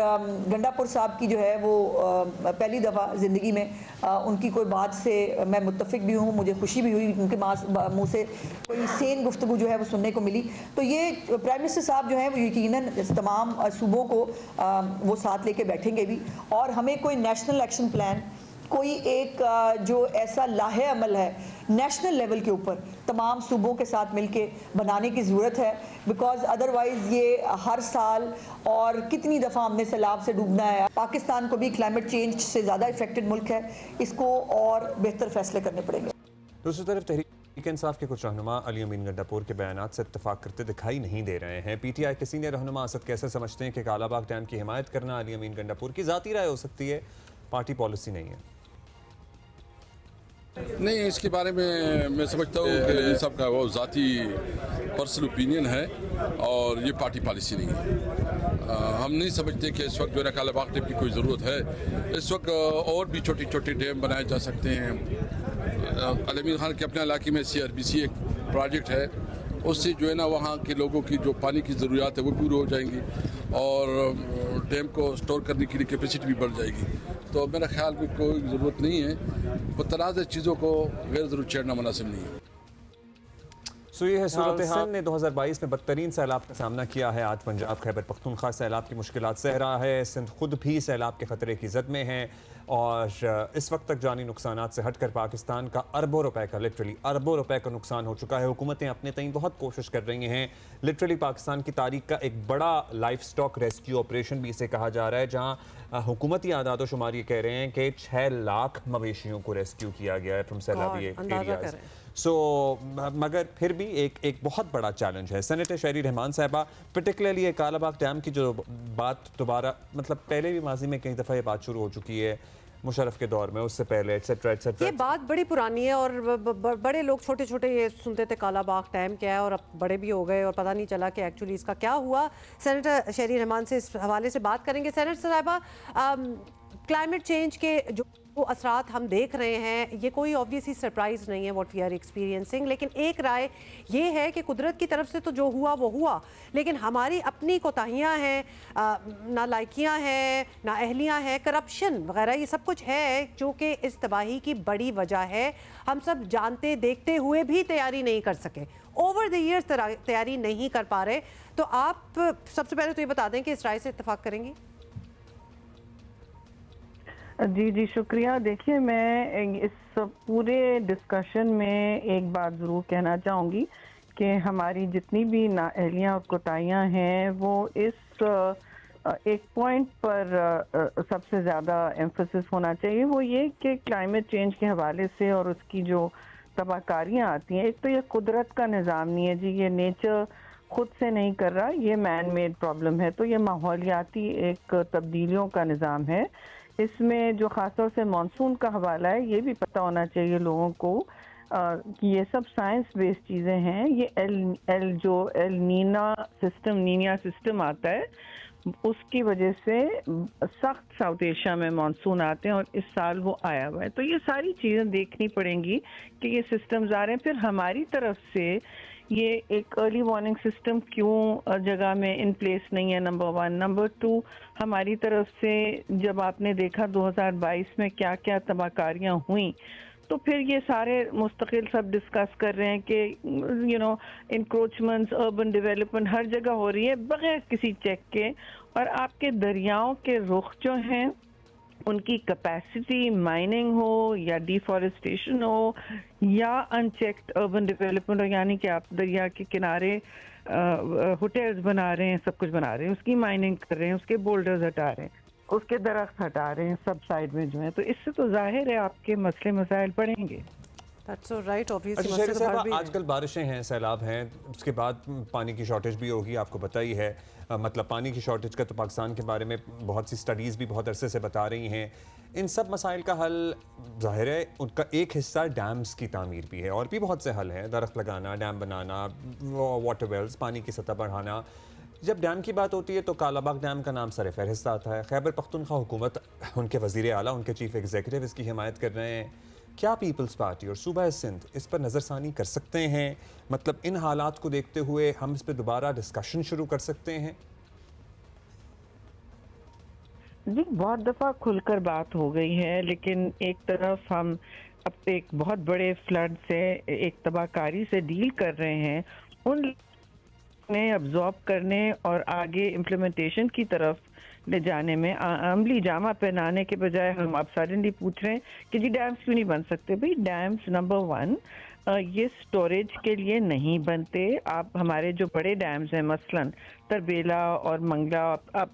गंडापुर साहब की जो है वो पहली दफ़ा ज़िंदगी में उनकी कोई बात से मैं मुत्तफ़िक भी हूँ, मुझे खुशी भी हुई, उनके मुँह से कोई सेन गुफ्तगू जो है वो सुनने को मिली। तो ये प्राइम मिनिस्टर साहब जो हैं वो यकीनन तमाम सूबों को वो साथ लेके बैठेंगे भी और हमें कोई नेशनल एक्शन प्लान, कोई एक जो ऐसा लाहे अमल है नेशनल लेवल के ऊपर तमाम सूबों के साथ मिलके बनाने की ज़रूरत है। बिकॉज अदरवाइज़ ये हर साल और कितनी दफ़ा हमने सैलाब से डूबना है। पाकिस्तान को भी क्लाइमेट चेंज से ज़्यादा इफेक्टेड मुल्क है, इसको और बेहतर फैसले करने पड़ेंगे। दूसरी तरफ तहरीक इंसाफ के कुछ रहनुमा अली अमीन गंडापुर के बयानात से इत्तेफाक करते दिखाई नहीं दे रहे हैं। PTI के सीनियर रहनुमा असद कैसे समझते हैं कि कालाबाग डैम की हिमायत करना अली अमीन गंडापुर की ज़ाती राय हो सकती है, पार्टी पॉलिसी नहीं है? नहीं, इसके बारे में मैं समझता हूँ कि इन सब का वो ज़ाती पर्सनल ओपिनियन है और ये पार्टी पॉलिसी नहीं है। हम नहीं समझते कि इस वक्त जो है कालाबाग डैम की कोई ज़रूरत है। इस वक्त और भी छोटे छोटे डैम बनाए जा सकते हैं। अली अमीन खान के अपने इलाके में CRBC एक प्रोजेक्ट है, उससे जो है ना वहाँ के लोगों की जो पानी की ज़रूरियात है वो पूरी हो जाएंगी और डैम को स्टोर करने के लिए कैपेसिटी भी बढ़ जाएगी। तो मेरा ख्याल में कोई ज़रूरत नहीं है, मुतनाज़ चीज़ों को गैर ज़रूर छेड़ना मुनासिब नहीं है। ये है सूरत हाल ने 2022 में बदतरीन सैलाब का सामना किया है। आज पंजाब खैबर पख्तूनख्वा सैलाब की मुश्किलात सह रहा है। सिंध खुद भी सैलाब के खतरे की जद में है और इस वक्त तक जानी नुकसानात से हटकर पाकिस्तान का अरबों रुपए का, लिटरली अरबों रुपए का नुकसान हो चुका है। हुकूमतें अपने तईं बहुत कोशिश कर रही हैं। लिटरली पाकिस्तान की तारीख का एक बड़ा लाइफ स्टॉक रेस्क्यू ऑपरेशन भी इसे कहा जा रहा है, जहाँ हुकूमती आदाद शुमार ये कह रहे हैं कि 6 लाख मवेशियों को रेस्क्यू किया गया है फ्रॉम सैलाबी एरियाज। मगर फिर भी एक बहुत बड़ा चैलेंज है। सेनेटर शहरी रहमान साहिबा पर्टिकुलरली ये कालाबाग डैम की जो बात दोबारा, मतलब पहले भी माजी में कई दफ़ा ये बात शुरू हो चुकी है, मुशर्रफ के दौर में, उससे पहले एटसेट्रा एटसेट्रा। ये बात बड़ी पुरानी है और बड़े लोग छोटे छोटे ये सुनते थे कालाबाग डैम क्या है, और अब बड़े भी हो गए और पता नहीं चला कि एक्चुअली इसका क्या हुआ। सेनेटर शहरी रहमान से इस हवाले से बात करेंगे। सेनेटर साहिबा, क्लाइमेट चेंज के जो असरात हम देख रहे हैं, ये कोई ऑब्वियसली सरप्राइज नहीं है व्हाट वी आर एक्सपीरियंसिंग, लेकिन एक राय ये है कि कुदरत की तरफ से तो जो हुआ वो हुआ, लेकिन हमारी अपनी कोताहियाँ हैं, नालायकियाँ हैं, नाअहलियाँ हैं, करप्शन वगैरह ये सब कुछ है जो कि इस तबाही की बड़ी वजह है। हम सब जानते देखते हुए भी तैयारी नहीं कर सके, ओवर द ईयर्स तैयारी नहीं कर पा रहे। तो आप सबसे पहले तो ये बता दें कि इस राय से इत्तेफाक करेंगी? जी शुक्रिया। देखिए, मैं इस पूरे डिस्कशन में एक बात ज़रूर कहना चाहूँगी कि हमारी जितनी भी नाअहलियाँ और कोताहियाँ हैं वो इस एक पॉइंट पर सबसे ज़्यादा एम्फसिस होना चाहिए, वो ये कि क्लाइमेट चेंज के हवाले से और उसकी जो तबाहकारियाँ आती हैं, एक तो ये कुदरत का निज़ाम नहीं है जी, ये नेचर खुद से नहीं कर रहा, ये मैन मेड प्रॉब्लम है। तो ये माहौलियाती एक तब्दीलियों का निज़ाम है। इसमें जो ख़ासतौर से मानसून का हवाला है, ये भी पता होना चाहिए लोगों को कि ये सब साइंस बेस्ड चीज़ें हैं। ये एल नीनिया सिस्टम आता है, उसकी वजह से सख्त साउथ एशिया में मानसून आते हैं और इस साल वो आया हुआ है। तो ये सारी चीज़ें देखनी पड़ेंगी कि ये सिस्टम्स आ रहे हैं। फिर हमारी तरफ से ये एक अर्ली वार्निंग सिस्टम क्यों जगह में इन प्लेस नहीं है, नंबर 1। नंबर 2, हमारी तरफ से जब आपने देखा 2022 में क्या क्या तबाहकारियाँ हुई, तो फिर ये सारे मुस्तकिल सब डिस्कस कर रहे हैं कि इंक्रोचमेंट्स, अर्बन डेवलपमेंट हर जगह हो रही है बगैर किसी चेक के, और आपके दरियाओं के रुख जो हैं उनकी कैपेसिटी, माइनिंग हो या डिफॉरेस्टेशन हो या अनचेक्ड अर्बन डेवलपमेंट हो, यानी कि आप दरिया के किनारे होटल्स बना रहे हैं, सब कुछ बना रहे हैं, उसकी माइनिंग कर रहे हैं, उसके बोल्डर्स हटा रहे हैं, उसके दरख्त हटा रहे हैं सब साइड में जो है, तो इससे तो जाहिर है आपके मसले मसाइल बढ़ेंगे। आजकल बारिशें हैं, सैलाब हैं, उसके बाद पानी की शॉर्टेज भी होगी, आपको पता ही है। मतलब पानी की शॉर्टेज का तो पाकिस्तान के बारे में बहुत सी स्टडीज़ भी बहुत अरसे से बता रही हैं। इन सब मसाइल का हल ज़ाहिर है उनका एक हिस्सा डैम्स की तामीर भी है, और भी बहुत से हल हैं, दरख्त लगाना, डैम बनाना, वाटर वेल्स, पानी की सतह बढ़ाना। जब डैम की बात होती है तो कालाबाग डैम का नाम सर फहरिस्त आता है। खैबर पख्तूनख्वा हुकूमत, उनके वज़ीर आला, उनके चीफ एग्जीक्यूटिव इसकी हिमायत कर रहे हैं। क्या पीपल्स पार्टी और सूबा सिंध इस पर नज़रसानी कर सकते हैं? मतलब इन हालात को देखते हुए हम इस पर दोबारा डिस्कशन शुरू कर सकते हैं? जी, बहुत दफ़ा खुलकर बात हो गई है, लेकिन एक तरफ हम अब एक बहुत बड़े फ्लड से, एक तबाहकारी से डील कर रहे हैं, उन ने अब्जॉर्ब करने और आगे इम्प्लीमेंटेशन की तरफ ले जाने में अमली जामा पहनाने के बजाय हम अब सडनली पूछ रहे हैं कि जी डैम्स क्यों नहीं बन सकते। भाई डैम्स नंबर 1 ये स्टोरेज के लिए नहीं बनते। आप हमारे जो बड़े डैम्स हैं, मसलन तरबेला और मंगला, आप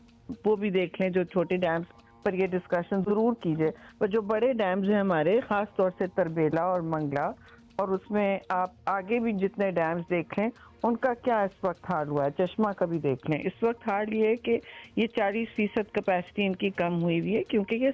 वो भी देख लें, जो छोटे डैम्स पर ये डिस्कशन ज़रूर कीजिए, पर जो बड़े डैम्स हैं हमारे, ख़ास तौर से तरबेला और मंगला, और उसमें आप आगे भी जितने डैम्स देख लें उनका क्या इस वक्त हाल हुआ है। चश्मा का भी देख लें, इस वक्त हाल ये है कि ये 40% कैपेसिटी इनकी कम हुई हुई है क्योंकि ये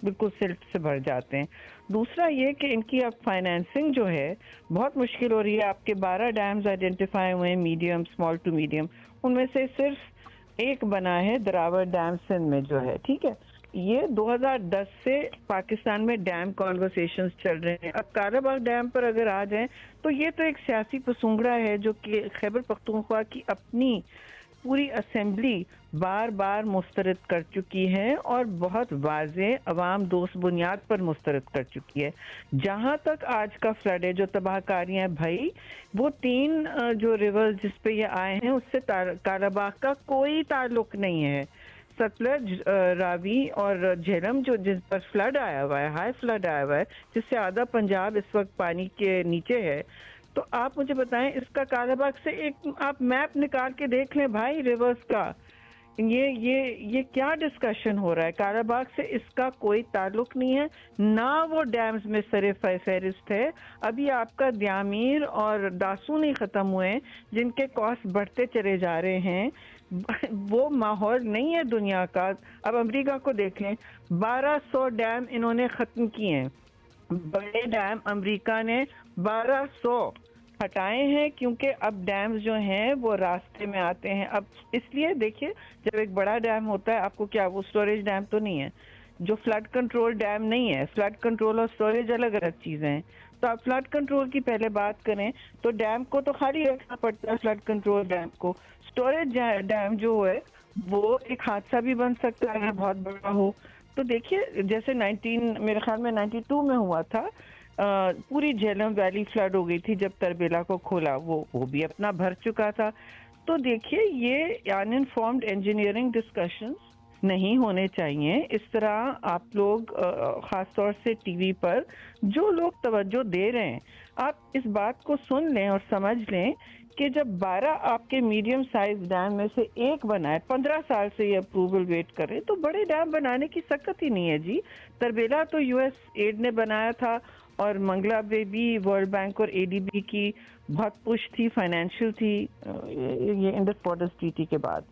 बिल्कुल सिल्ट से भर जाते हैं। दूसरा ये कि इनकी अब फाइनेंसिंग जो है बहुत मुश्किल हो रही है। आपके 12 डैम्स आइडेंटिफाई हुए हैं, मीडियम, स्मॉल टू मीडियम, उनमें से सिर्फ एक बना है दरावर डैम सिंध में जो है, ठीक है। ये 2010 से पाकिस्तान में डैम कॉन्वर्सेशंस चल रहे हैं। अब काराबाग डैम पर अगर आ जाएं तो ये तो एक सियासी पसूंगड़ा है जो कि खैबर पख्तूनख्वा की अपनी पूरी असेंबली बार बार मुस्तरद कर चुकी है और बहुत वाज़े अवाम दोस्त बुनियाद पर मुस्तरद कर चुकी है। जहाँ तक आज का फ्लड है, जो तबाहकारियाँ हैं भाई, वो 3 जो रिवर्स जिस पे ये आए हैं उससे काराबाग का कोई ताल्लुक नहीं है। सतलज, रावी और झेलम जो जिस पर फ्लड आया हुआ है, हाई फ्लड आया हुआ है, जिससे आधा पंजाब इस वक्त पानी के नीचे है, तो आप मुझे बताएं इसका काराबाग से एक आप मैप निकाल के देख लें भाई रिवर्स का। ये क्या डिस्कशन हो रहा है? काराबाग से इसका कोई ताल्लुक नहीं है, ना वो डैम्स में सरे फहरिस्त है। अभी आपका द्यामीर और दासू नहीं ख़त्म हुए जिनके कॉस्ट बढ़ते चले जा रहे हैं। वो माहौल नहीं है दुनिया का। अब अमेरिका को देख लें, 1200 डैम इन्होंने ख़त्म किए हैं। बड़े डैम अमेरिका ने 1200 हटाए हैं क्योंकि अब डैम्स जो हैं वो रास्ते में आते हैं। अब इसलिए देखिए, जब एक बड़ा डैम होता है, आपको क्या वो स्टोरेज डैम तो नहीं है, जो फ्लड कंट्रोल डैम नहीं है। फ्लड कंट्रोल और स्टोरेज अलग अलग चीज़ें हैं। तो आप फ्लड कंट्रोल की पहले बात करें तो डैम को तो खाली रखना पड़ता है, फ्लड कंट्रोल डैम को। स्टोरेज डैम जो है वो एक हादसा भी बन सकता है अगर बहुत बड़ा हो। तो देखिए, जैसे मेरे ख्याल में 92 में हुआ था, पूरी झेलम वैली फ्लड हो गई थी जब तरबेला को खोला, वो भी अपना भर चुका था। तो देखिए, ये अनइन्फॉर्म्ड इंजीनियरिंग डिस्कशंस नहीं होने चाहिए। इस तरह आप लोग ख़ासतौर से टीवी पर जो लोग तवज्जो दे रहे हैं, आप इस बात को सुन लें और समझ लें कि जब 12 आपके मीडियम साइज डैम में से एक बना है, 15 साल से ये अप्रूवल वेट कर रहे हैं, तो बड़े डैम बनाने की सकत ही नहीं है जी। तरबेला तो यूएस एड ने बनाया था और मंगला में भी वर्ल्ड बैंक और एडीबी की बहुत पुश थी, फाइनेंशियल थी, ये इंडस वाटर ट्रीटी के बाद।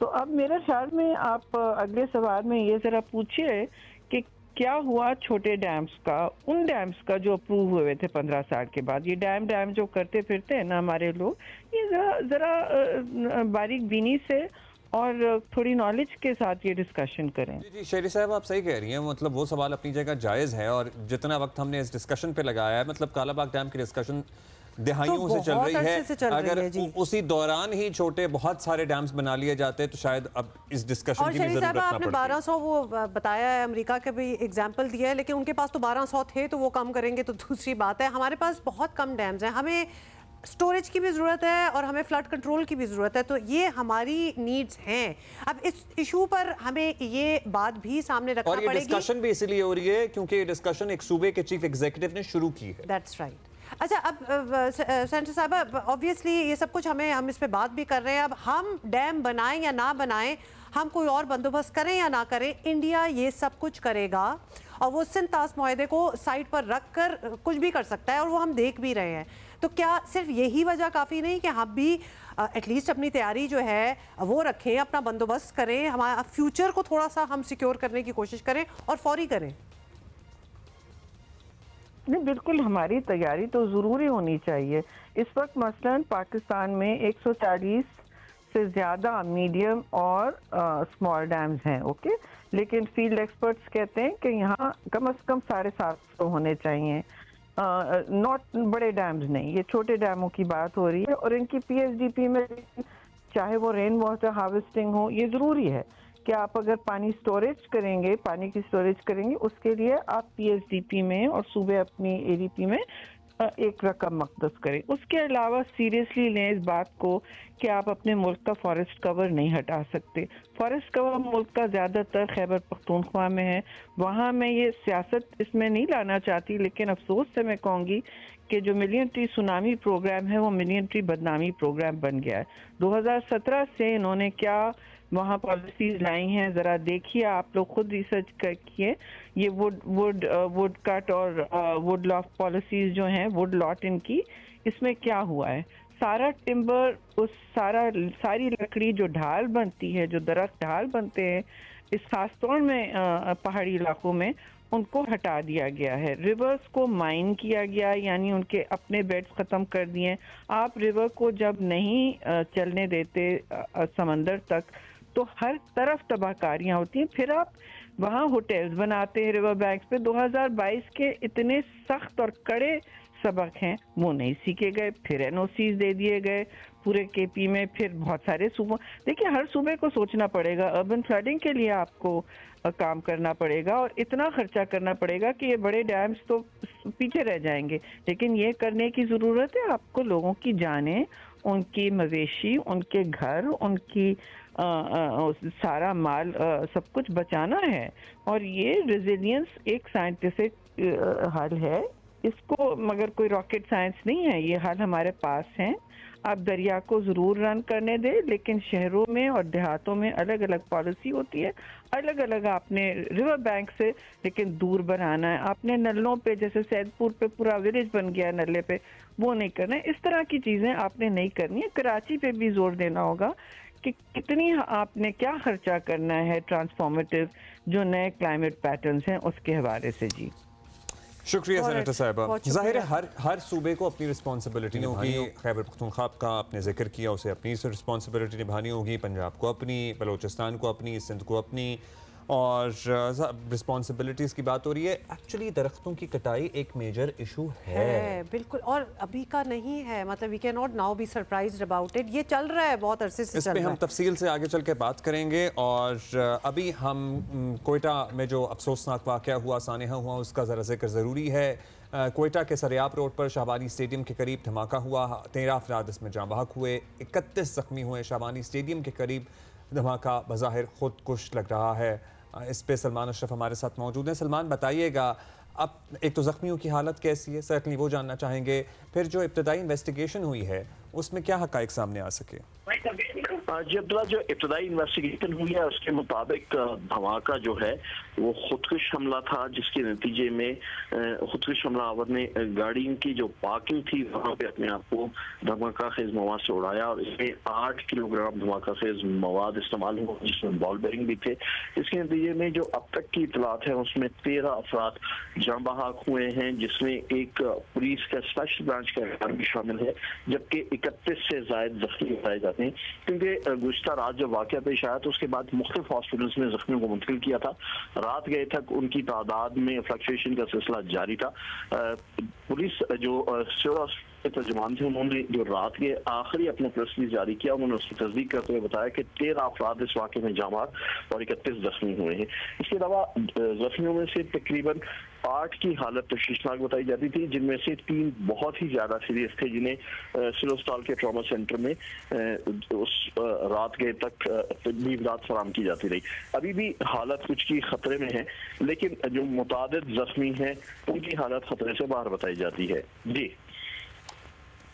तो अब मेरे ख्याल में आप अगले सवाल में ये ज़रा पूछिए कि क्या हुआ छोटे डैम्स का, उन डैम्स का जो अप्रूव हुए थे 15 साल के बाद। ये डैम जो करते फिरते हैं ना हमारे लोग, ये ज़रा बारीक बीनी से और थोड़ी नॉलेज के साथ ये डिस्कशन करें। जी शेरी साहब, आप सही कह रही हैं। मतलब वो सवाल अपनी जगह जायज़ है और जितना वक्त हमने इस डिस्कशन पे लगाया है, मतलब कालाबाग डैम की डिस्कशन दहाइयों से चल रही है। अगर उसी दौरान ही छोटे बहुत सारे डैम्स बना लिए जाते तो शायद अब इस डिस्कशन की भी जरूरत ना पड़ती। आपने 1200 वो बताया है, अमेरिका का भी एग्जांपल दिया है, लेकिन उनके पास तो 1200 थे तो वो कम करेंगे तो दूसरी बात है। हमारे पास बहुत कम डैम्स हैं, हमें स्टोरेज की भी ज़रूरत है और हमें फ्लड कंट्रोल की भी ज़रूरत है। तो ये हमारी नीड्स हैं। अब इस इशू पर हमें ये बात भी सामने रखना पड़ेगी। और ये डिस्कशन भी इसलिए हो रही है क्योंकि ये डिस्कशन एक सूबे के चीफ एग्जीक्यूटिव ने शुरू की है। That's right. अच्छा, अब सेंटर साहब, ऑब्वियसली ये सब कुछ हम इस पे बात भी कर रहे हैं। अब हम डैम बनाएं या ना बनाएं, हम कोई और बंदोबस्त करें या ना करें, इंडिया ये सब कुछ करेगा और वो सिंध तास मुआहदे को साइड पर रख कर कुछ भी कर सकता है और वो हम देख भी रहे हैं। तो क्या सिर्फ यही वजह काफ़ी नहीं कि हम भी एटलीस्ट अपनी तैयारी जो है वो रखें, अपना बंदोबस्त करें, हमारा फ्यूचर को थोड़ा सा हम सिक्योर करने की कोशिश करें और फौरी करें? नहीं, बिल्कुल हमारी तैयारी तो ज़रूरी होनी चाहिए। इस वक्त मसलन पाकिस्तान में 140 से ज़्यादा मीडियम और स्मॉल डैम्स हैं, ओके। लेकिन फील्ड एक्सपर्ट्स कहते हैं कि यहाँ कम से कम 750 होने चाहिए। नॉट बड़े डैम्स नहीं, ये छोटे डैमों की बात हो रही है। और इनकी पीएचडीपी में चाहे वो रेन वाटर हार्वेस्टिंग हो, ये ज़रूरी है कि आप अगर पानी स्टोरेज करेंगे, पानी की स्टोरेज करेंगे, उसके लिए आप पीएचडीपी में और सूबे अपनी एडीपी में एक रकम मक़दस करें। उसके अलावा सीरियसली लें इस बात को कि आप अपने मुल्क का फॉरेस्ट कवर नहीं हटा सकते। फॉरेस्ट कवर मुल्क का ज़्यादातर खैबर पख्तूनख्वा में है। वहाँ मैं ये सियासत इसमें नहीं लाना चाहती, लेकिन अफसोस से मैं कहूँगी कि जो मिलियन ट्री सुनामी प्रोग्राम है वो मिलियन ट्री बदनामी प्रोग्राम बन गया है। 2017 से इन्होंने क्या वहाँ पॉलिसीज लाई हैं, ज़रा देखिए, आप लोग खुद रिसर्च किए। ये वुड कट और वुड लॉट पॉलिसीज जो हैं, वुड लॉट इनकी, इसमें क्या हुआ है, सारा टिम्बर, सारी लकड़ी जो ढाल बनती है, जो दरख्त ढाल बनते हैं इस खासतौर में पहाड़ी इलाकों में, उनको हटा दिया गया है। रिवर्स को माइन किया गया, यानी उनके अपने बेड्स ख़त्म कर दिए। आप रिवर को जब नहीं चलने देते समंदर तक, तो हर तरफ तबाहकारियाँ होती हैं। फिर आप वहाँ होटल्स बनाते हैं रिवर बैंक्स पे। 2022 के इतने सख्त और कड़े सबक हैं, वो नहीं सीखे गए। फिर NOCs दे दिए गए पूरे KP में। फिर बहुत सारे सूबों, देखिए हर सूबे को सोचना पड़ेगा। अर्बन फ्लडिंग के लिए आपको काम करना पड़ेगा और इतना खर्चा करना पड़ेगा कि ये बड़े डैम्स तो पीछे रह जाएंगे। लेकिन ये करने की ज़रूरत है, आपको लोगों की जानें, उनकी मवेशी, उनके घर, उनकी सारा माल, सब कुछ बचाना है। और ये रेजिलियंस एक साइंटिफिक हल है, इसको मगर कोई रॉकेट साइंस नहीं है, ये हल हमारे पास हैं। आप दरिया को ज़रूर रन करने दें, लेकिन शहरों में और देहातों में अलग अलग पॉलिसी होती है, अलग अलग आपने रिवर बैंक से लेकिन दूर बनाना है। आपने नलों पे, जैसे सैदपुर पे पूरा विलेज बन गया है नल्ले पे, वो नहीं करना है। इस तरह की चीज़ें आपने नहीं करनी है। कराची पे भी जोर देना होगा कि कितनी आपने क्या खर्चा करना है ट्रांसफॉर्मेटिव जो नए क्लाइमेट पैटर्न्स हैं उसके हवाले से। जी शुक्रिया सेनेटर साहिबा। जाहिर है हर सूबे को अपनी रिस्पॉन्सिबिलिटी निभानी होगी। खैबर पख्तूनख्वा का आपने जिक्र किया, उसे अपनी रिस्पॉन्सिबिलिटी निभानी होगी। पंजाब को अपनी, बलोचिस्तान को अपनी, सिंध को अपनी, और रिस्पॉन्सिबिलिटीज़ की बात हो रही है। एक्चुअली दरख्तों की कटाई एक मेजर इशू है बिल्कुल, और अभी का नहीं है। मतलब we can not now be surprised about it. ये चल रहा है बहुत अरसे से। इस पे हम तफसील से आगे चल के बात करेंगे। और अभी हम कोयटा में जो अफसोसनाक वाक़या हुआ, सानेहा हुआ, उसका ज़रा जिक्र ज़रूरी है। कोयटा के सरियाप रोड पर शाबानी स्टेडियम के करीब धमाका हुआ। 13 अफराद इसमें जाँ बहक हुए, 31 ज़ख्मी हुए। शाबानी स्टेडियम के करीब धमाका बज़ाहिर खुदकुश लग रहा है। इस पे सलमान अशरफ हमारे साथ मौजूद हैं। सलमान, बताइएगा, अब एक तो ज़ख्मियों की हालत कैसी है, सर्टनली वो जानना चाहेंगे। फिर जो इब्तदाई इन्वेस्टिगेशन हुई है उसमें क्या हक़ाइक़ सामने आ सके? जी अब्दुल्ला, जो इब्तदाई इन्वेस्टिगेशन हुई है उसके मुताबिक धमाका जो है वो खुदकुश हमला था, जिसके नतीजे में खुदकुश हमलावर ने गाड़ी की जो पार्किंग थी वहाँ पे अपने आप को धमाका खेज मवाद से उड़ाया और इसमें 8 किलोग्राम धमाका खेज मवाद इस्तेमाल हुआ, जिसमें बॉल बेरिंग भी थे। इसके नतीजे में जो अब तक की इतलात है उसमें 13 अफराद जाँ बहक हुए हैं, जिसमें एक पुलिस का स्पेशल ब्रांच का एहलकार भी शामिल है, जबकि 31 से ज़ायद जख्मी बताए जाते हैं। क्योंकि गुज़श्ता रात जब वाक़या पेश आया तो उसके बाद मुख्तलिफ हॉस्पिटल्स में जख्मियों को मुंतकिल किया था। रात गए तक उनकी तादाद में फ्लक्चुएशन का सिलसिला जारी था। पुलिस जो तर्जुमान थे, उन्होंने जो रात के आखिरी अपना प्रेस रिलीज जारी किया, उन्होंने उसकी तस्दीक करते हुए बताया कि 13 अफराद इस वाक़े में जाँ बहक और 31 जख्मी हुए हैं। इसके अलावा जख्मियों में से तकरीबन 8 की हालत तशवीशनाक बताई जाती थी, जिनमें से 3 बहुत ही ज़्यादा सीरियस थे, जिन्हें सिविल अस्पताल के ट्रॉमा सेंटर में उस रात गए तक तबी इमदाद फराम की जाती रही। अभी भी हालत कुछ की खतरे में है, लेकिन जो मुतादिद जख्मी हैं उनकी हालत खतरे से बाहर बताई जाती है। जी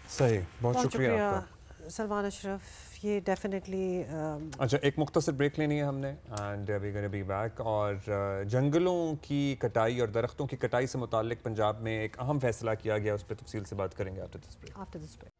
सही, बहुत शुक्रिया आपका सलमान अशरफ। ये डेफिनेटली अच्छा, एक मुख्तसर ब्रेक लेनी है हमने and we gonna be back. और जंगलों की कटाई और दरख्तों की कटाई से मुताल्लिक पंजाब में एक अहम फैसला किया गया, उस पर तफसील से बात करेंगे after this break.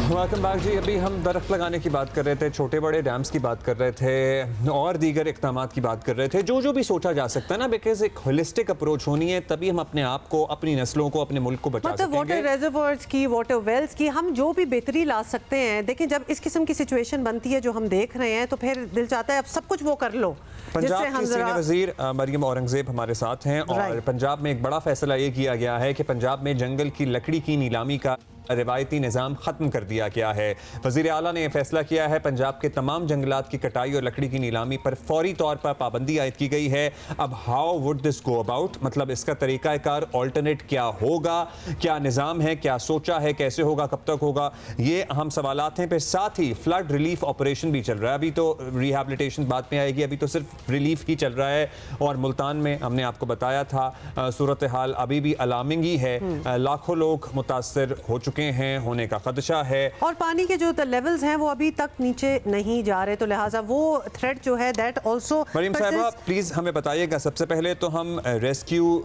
Welcome back जी। अभी हम दरख्त लगाने की बात कर रहे थे, छोटे बड़े डैम्स की बात कर रहे थे और दीगर इक़दामात की बात कर रहे थे, जो भी सोचा जा सकता है ना, बिकॉज एक होलिस्टिक अप्रोच होनी है, तभी हम अपने आप को, अपनी नस्लों को, अपने मुल्क को बचा सकेंगे। वाटर रिजर्वोयर्स की, वाटर वेल्स की, हम जो भी बेहतरी ला सकते हैं। देखिए, जब इस किस्म की सिचुएशन बनती है जो हम देख रहे हैं, तो फिर दिल चाहता है अब सब कुछ वो कर लो। पंजाब की सीनियर वजीर मरियम औरंगजेब हमारे साथ हैं और पंजाब में एक बड़ा फैसला ये किया गया है कि पंजाब में जंगल की लकड़ी की नीलामी का रिवायती निज़ाम ख़त्म कर दिया गया है। वज़ीर आला ने यह फैसला किया है, पंजाब के तमाम जंगलात की कटाई और लकड़ी की नीलामी पर फौरी तौर पर पाबंदी आयद की गई है। अब how would this go about, मतलब इसका तरीक़ाकार ऑल्टरनेट क्या होगा, क्या निज़ाम है, क्या सोचा है, कैसे होगा, कब तक होगा, ये अहम सवालात हैं। फिर साथ ही फ्लड रिलीफ ऑपरेशन भी चल रहा है। अभी तो रिहैबिलिटेशन बाद में आएगी, अभी तो सिर्फ रिलीफ ही चल रहा है। और मुल्तान में हमने आपको बताया था सूरत हाल अभी भी अलार्मिंग ही है, लाखों लोग मुतासर हो चुके हैं, होने का खदशा है। और पानी के जो लेवल्स हैं वो अभी तक नीचे नहीं जा रहे, तो लिहाजा वो थ्रेट जो है दैट ऑल्सो। मरियम साहिबा प्लीज हमें बताइएगा, सबसे पहले तो हम रेस्क्यू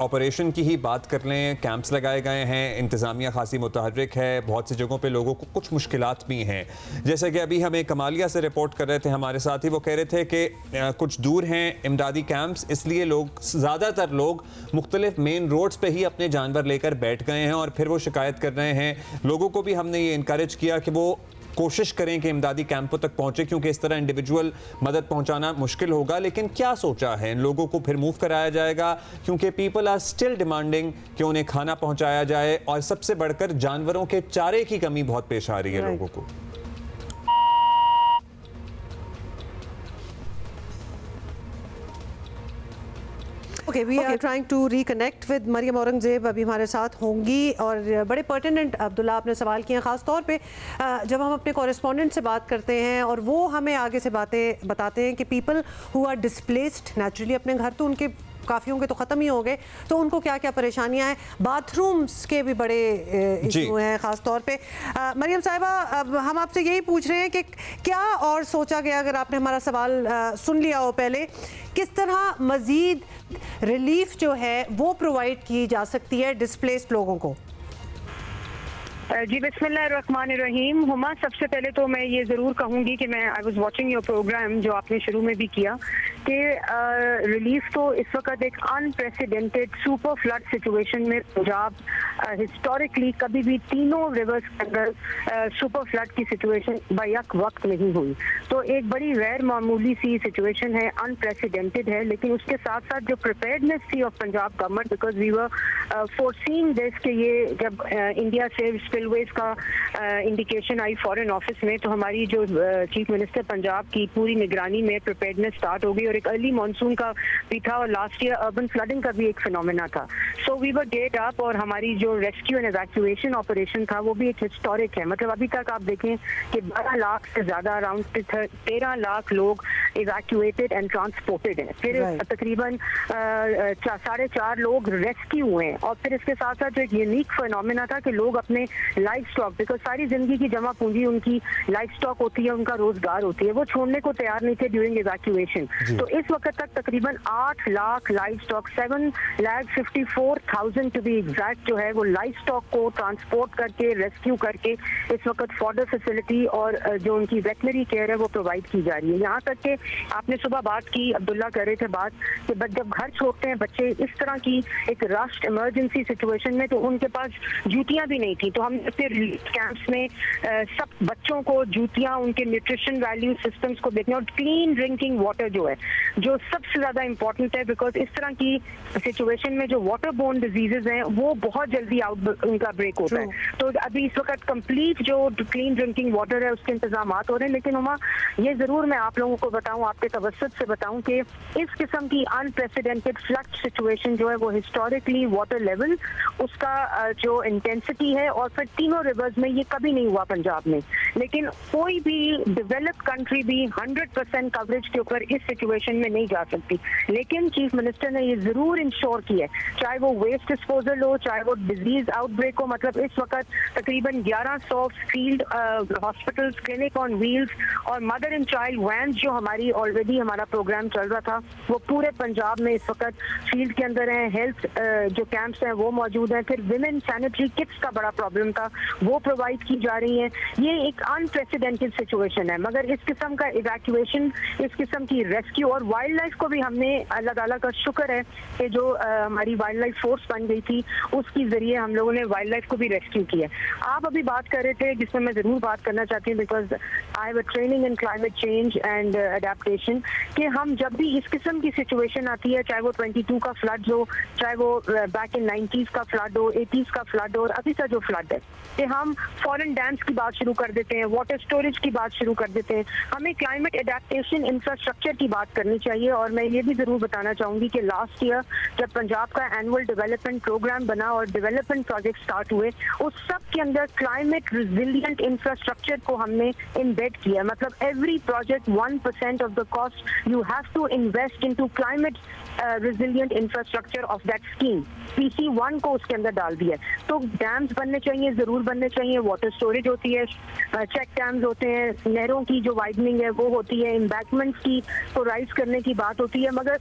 ऑपरेशन की ही बात कर लें। कैंप्स लगाए गए हैं, इंतजामिया खासी मुतहर्रिक है, बहुत सी जगहों पे लोगों को कुछ मुश्किलात भी हैं। जैसे कि अभी हमें कमालिया से रिपोर्ट कर रहे थे हमारे साथी, वो कह रहे थे कि कुछ दूर हैं इमदादी कैंप्स, इसलिए लोग ज़्यादातर लोग मुख्तलिफ मेन रोड्स पे ही अपने जानवर लेकर बैठ गए हैं और फिर वो शिकायत कर रहे हैं। लोगों को भी हमने ये इनकरेज किया कि वो कोशिश करें कि इमदादी कैंपों तक पहुंचे, क्योंकि इस तरह इंडिविजुअल मदद पहुंचाना मुश्किल होगा। लेकिन क्या सोचा है, इन लोगों को फिर मूव कराया जाएगा, क्योंकि पीपल आर स्टिल डिमांडिंग कि उन्हें खाना पहुंचाया जाए, और सबसे बढ़कर जानवरों के चारे की कमी बहुत पेश आ रही है लोगों को। Okay, we are trying to reconnect with Maryam Aurangzeb, अभी हमारे साथ होंगी। और बड़े पर्टिनेंट अब्दुल्ला आपने सवाल किए, ख़ास तौर पे जब हम अपने कॉरेस्पॉन्डेंट से बात करते हैं और वो हमें आगे से बातें बताते हैं कि people who are displaced naturally, अपने घर तो उनके काफ़ी होंगे तो ख़त्म ही हो गए, तो उनको क्या क्या परेशानियां हैं। बाथरूम्स के भी बड़े इशू हैं ख़ास तौर पे। मरियम साहिबा, अब हम आपसे यही पूछ रहे हैं कि क्या और सोचा गया, अगर आपने हमारा सवाल सुन लिया हो पहले, किस तरह मज़ीद रिलीफ जो है वो प्रोवाइड की जा सकती है डिस्प्लेस्ड लोगों को? जी बिस्मिल्लाहिर्रहमानिर्रहीम। हुमा, सबसे पहले तो मैं ये ज़रूर कहूँगी कि मैं I was watching your program जो आपने शुरू में भी किया, कि रिलीफ तो इस वक्त एक अनप्रेसिडेंटेड सुपर फ्लड सिचुएशन में पंजाब हिस्टोरिकली कभी भी तीनों रिवर्स के अंदर सुपर फ्लड की सिचुएशन बैक वक्त नहीं हुई। तो एक बड़ी गैर मामूली सी सिचुएशन है, अनप्रेसिडेंटेड है। लेकिन उसके साथ साथ जो प्रिपेयर्डनेस थी of Punjab government, because we were foreseeing this, कि ये जब इंडिया से स्पिलवेज का इंडिकेशन आई फॉरेन ऑफिस में, तो हमारी जो चीफ मिनिस्टर पंजाब की पूरी निगरानी में प्रिपेयर्डनेस स्टार्ट हो गई। और एक अर्ली मानसून का भी था, और लास्ट ईयर अर्बन फ्लडिंग का भी एक फिनोमेना था। So we were get up, और हमारी जो रेस्क्यू एंड इवैक्यूएशन ऑपरेशन था वो भी एक हिस्टोरिक है। मतलब अभी तक आप देखें कि 12 लाख से ज्यादा, अराउंड 13 लाख लोग इवैक्यूएटेड एंड ट्रांसपोर्टेड हैं। फिर तकरीबन 4.5 लोग रेस्क्यू हुए हैं। और फिर इसके साथ साथ जो एक यूनिक फिनोमेना था कि लोग अपने लाइफ स्टॉक, बिकॉज सारी जिंदगी की जमा पूंजी उनकी लाइफ स्टॉक होती है, उनका रोजगार होती है, वो छोड़ने को तैयार नहीं थे ड्यूरिंग इवैक्यूएशन। तो इस वक्त तक तकरीबन 8 lakh life stock, 7,54,000 to be exact, जो है वो लाइफ स्टॉक को ट्रांसपोर्ट करके, रेस्क्यू करके इस वक्त फॉर्डर फैसिलिटी और जो उनकी वेटनरी केयर है वो प्रोवाइड की जा रही है। यहाँ तक कि आपने सुबह बात की, अब्दुल्ला कर रहे थे बात, कि जब घर छोड़ते हैं बच्चे इस तरह की एक रश्ड इमरजेंसी सिचुएशन में, तो उनके पास जूतियां भी नहीं थी। तो हमने फिर कैंप्स में सब बच्चों को जूतियां, उनके न्यूट्रिशन वैल्यू सिस्टम्स को देखने, और क्लीन ड्रिंकिंग वाटर जो है, जो सबसे ज्यादा इंपॉर्टेंट है, बिकॉज इस तरह की सिचुएशन में जो वाटर बोर्न डिजीजेज हैं वो बहुत जल्दी उनका ब्रेक होता है। तो अभी इस वक्त कंप्लीट जो क्लीन ड्रिंकिंग वाटर है उसके इंतजाम हो रहे हैं। लेकिन उमा, ये जरूर मैं आप लोगों को बताऊं, आपके तवज्जुह से बताऊं, कि इस किस्म की अनप्रेसिडेंटेड फ्लड सिचुएशन जो है वो हिस्टोरिकली वाटर लेवल, उसका जो इंटेंसिटी है, और फिर तीनों रिवर्स में ये कभी नहीं हुआ पंजाब में। लेकिन कोई भी डेवलप्ड कंट्री भी 100% कवरेज के ऊपर इस सिचुएशन में नहीं जा सकती। लेकिन चीफ मिनिस्टर ने ये जरूर इंश्योर किया है, चाहे वो वेस्ट डिस्पोजल हो, चाहे वो डिजीज आउटब्रेक हो। मतलब इस वक्त तकरीबन 1100 field hospitals, clinic on wheels और मदर एंड चाइल्ड वैन, जो हमारी ऑलरेडी हमारा प्रोग्राम चल रहा था, वो पूरे पंजाब में इस वक्त फील्ड के अंदर है। हेल्थ जो कैंप्स हैं वो मौजूद हैं। फिर विमेन सैनिटरी किट्स का बड़ा प्रॉब्लम था, वो प्रोवाइड की जा रही हैं। ये एक अनप्रेसिडेंटेड सिचुएशन है, मगर इस किस्म का इवैक्यूएशन, इस किस्म की रेस्क्यू रेस्क्यू, और वाइल्ड लाइफ को भी हमने, अल्लाह ताला का शुक्र है कि जो हमारी वाइल्ड लाइफ फोर्स बन गई थी उसके जरिए हम लोगों ने वाइल्ड लाइफ को भी रेस्क्यू किया। आप अभी बात कर रहे थे जिसमें मैं जरूर बात करना चाहती हूँ, because I have a training in climate change and adaptation, कि हम जब भी इस किस्म की सिचुएशन आती है, चाहे वो 22 का फ्लड हो, चाहे वो बैक इन 90s का फ्लड हो, 80s का फ्लड हो, और अभी का जो फ्लड है, कि हम फॉरेन डैम्स की बात शुरू कर देते हैं, वाटर स्टोरेज की बात शुरू कर देते हैं। हमें क्लाइमेट एडेप्टेशन इंफ्रास्ट्रक्चर की बात करनी चाहिए। और मैं ये भी जरूर बताना चाहूंगी कि लास्ट ईयर जब पंजाब का एनुअल डेवलपमेंट प्रोग्राम बना और डेवलपमेंट प्रोजेक्ट स्टार्ट हुए, उस सब के अंदर क्लाइमेट रिजिलियंट इंफ्रास्ट्रक्चर को हमने इम्बेड किया। मतलब every project 1% of the cost you have to invest into climate resilient infrastructure of that scheme. PC1 को उसके अंदर डाल दिया। तो डैम्स बनने चाहिए, जरूर बनने चाहिए, वाटर स्टोरेज होती है, चेक डैम्स होते हैं, नहरों की जो वाइडनिंग है वो होती है, एम्बैंकमेंट्स की को राइज करने की बात होती है, मगर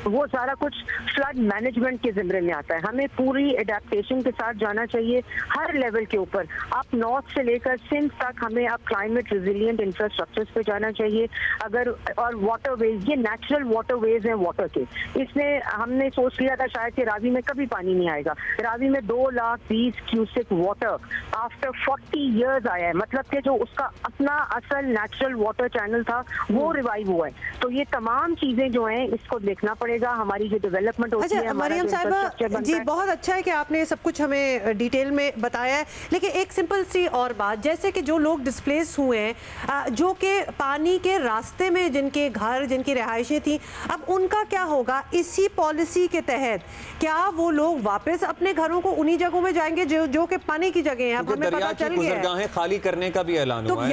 वो सारा कुछ फ्लड मैनेजमेंट के जिम्मे में आता है। हमें पूरी एडेप्टेशन के साथ जाना चाहिए हर लेवल के ऊपर, आप नॉर्थ से लेकर सिंध तक हमें अब क्लाइमेट रिजिलियंट इंफ्रास्ट्रक्चर्स पे जाना चाहिए। अगर और वाटरवेज, ये नेचुरल वाटरवेज हैं वाटर के, इसमें हमने सोच लिया था शायद कि रावी में कभी पानी नहीं आएगा, रावी में 2,20,000 क्यूसेक वाटर आफ्टर 40 इयर्स आया है। मतलब कि जो उसका अपना असल नेचुरल वाटर चैनल था वो रिवाइव हुआ है। तो ये तमाम चीजें जो हैं इसको देखना पड़ेगा, हमारी जो डेवलपमेंट होती है। मरियम साहिबा जी, बहुत अच्छा है कि आपने सब कुछ हमें डिटेल में बताया है, लेकिन एक सिंपल सी और बात, जैसे कि जो लोग डिस्प्लेस हुए हैं, जो कि पानी के रास्ते में जिनके घर, जिनकी रिहाइशें थी, अब उनका क्या होगा? इसी पॉलिसी के तहत क्या वो लोग वापस अपने घरों को उन्हीं जगहों में जाएंगे जो कि पानी की जगह है? अब हमें पता चल गया है खाली करने का भी ऐलान हुआ है।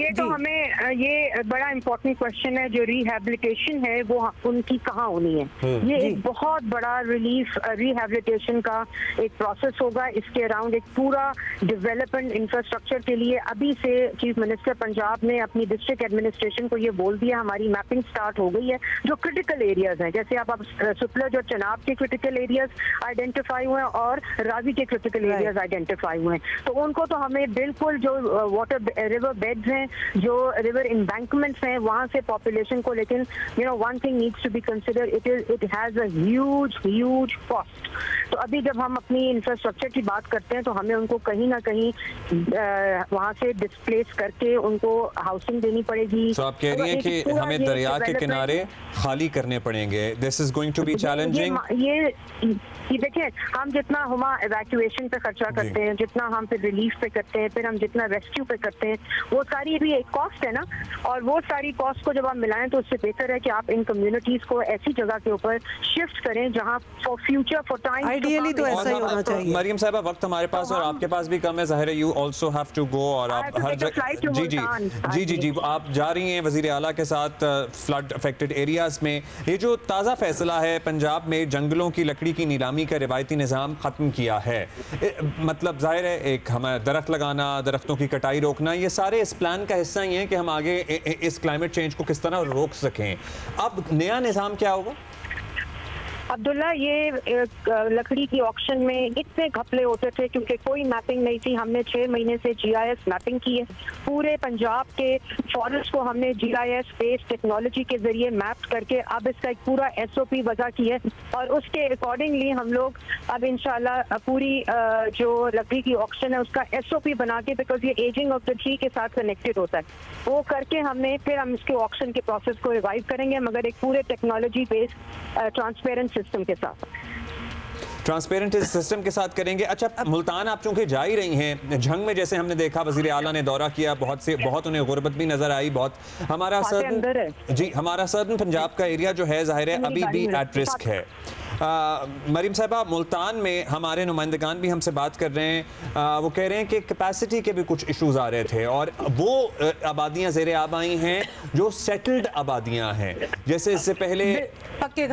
ये तो हमें ये बड़ा इंपॉर्टेंट क्वेश्चन है, जो रिहैबिलिटेशन है वो उनकी कहाँ होनी है। ये एक बहुत बड़ा रिलीफ रिहैबिलिटेशन का एक प्रोसेस होगा। इसके अराउंड एक पूरा डेवलपमेंट इंफ्रास्ट्रक्चर के लिए अभी से चीफ मिनिस्टर पंजाब ने अपनी डिस्ट्रिक्ट एडमिनिस्ट्रेशन को ये बोल दिया, हमारी मैपिंग स्टार्ट हो गई है। जो क्रिटिकल एरियाज हैं, जैसे आप सुतलज और चनाब के क्रिटिकल एरियाज आइडेंटिफाई हुए हैं और रावी के क्रिटिकल एरियाज आइडेंटिफाई हुए हैं, तो उनको तो हमें बिल्कुल जो वाटर रिवर बेड्स हैं, जो रिवर एम्बैंकमेंट्स हैं, वहाँ से पॉपुलेशन को, लेकिन one thing needs to be consider, it has a huge cost। तो अभी जब हम अपनी इंफ्रास्ट्रक्चर की बात करते हैं तो हमें उनको कहीं ना कहीं वहाँ से डिस्प्लेस करके उनको हाउसिंग देनी पड़ेगी। तो आप कह रही हैं कि हमें दरिया के किनारे खाली करने पड़ेंगे। This is going to be challenging. ये देखिए, हम जितना हुमा एवैक्यूएशन पे खर्चा करते हैं, जितना हम फिर रिलीफ पे करते हैं, फिर हम जितना रेस्क्यू पे करते हैं, वो सारी भी एक कॉस्ट है ना। और वो सारी कॉस्ट को जब आप मिलाएं तो उससे बेहतर है कि आप इन कम्युनिटीज को ऐसी जगह के ऊपर शिफ्ट करें जहां for future, for time, ideally तो ऐसा ही होना चाहिए। मरियम साहिबा, वक्त हमारे पास और आपके पास भी कम है, ज़ाहिर है you also have to go, और आप हर जगह जी आप जा रही हैं वज़ीर आला के साथ फ्लड अफेक्टेड एरियाज में। ये जो ताज़ा फैसला है, पंजाब में जंगलों की लकड़ी की नीलामी का रिवायती निज़ाम ख़त्म किया है, मतलब ज़ाहिर है एक हमें दरख्त लगाना, दरख्तों की कटाई रोकना, ये सारे इस प्लान का हिस्सा ही है कि हम आगे इस क्लाइमेट चेंज को किस तरह रोक सकें। अब नया निज़ाम क्या होगा? अब्दुल्ला, ये लकड़ी की ऑक्शन में इतने घपले होते थे क्योंकि कोई मैपिंग नहीं थी। हमने 6 महीने से GIS मैपिंग की है, पूरे पंजाब के फॉरेस्ट को हमने GIS बेस्ड टेक्नोलॉजी के जरिए मैप करके अब इसका एक पूरा SOP वजह की है, और उसके अकॉर्डिंगली हम लोग अब इंशाल्लाह पूरी जो लकड़ी की ऑक्शन है उसका SOP बना के, बिकॉज ये एजिंग ऑफ द ट्री के साथ कनेक्टेड होता है, वो करके हमने फिर हम इसके ऑक्शन के प्रोसेस को रिवाइव करेंगे, मगर एक पूरे टेक्नोलॉजी बेस्ड ट्रांसपेरेंट सिस्टम के साथ, ट्रांसपेरेंट सिस्टम के साथ करेंगे। अच्छा, मुल्तान आप चूंकि जा ही रही हैं, झंग में जैसे हमने देखा वज़ीर आला ने दौरा किया, बहुत उन्हें गुर्बत भी नजर आई, बहुत हमारा सदर्न पंजाब का एरिया जो है ज़ाहिर है अभी भी एट रिस्क है। मरीम साहिबा, मुल्तान में हमारे नुमाइंदगान भी हमसे बात कर रहे हैं, वो कह रहे हैं कि कैपेसिटी के भी कुछ इश्यूज आ रहे थे, और वो आबादियाँ ज़ेरे आब आई हैं जो सेटल्ड आबादियाँ हैं, जैसे इससे पहले पक्के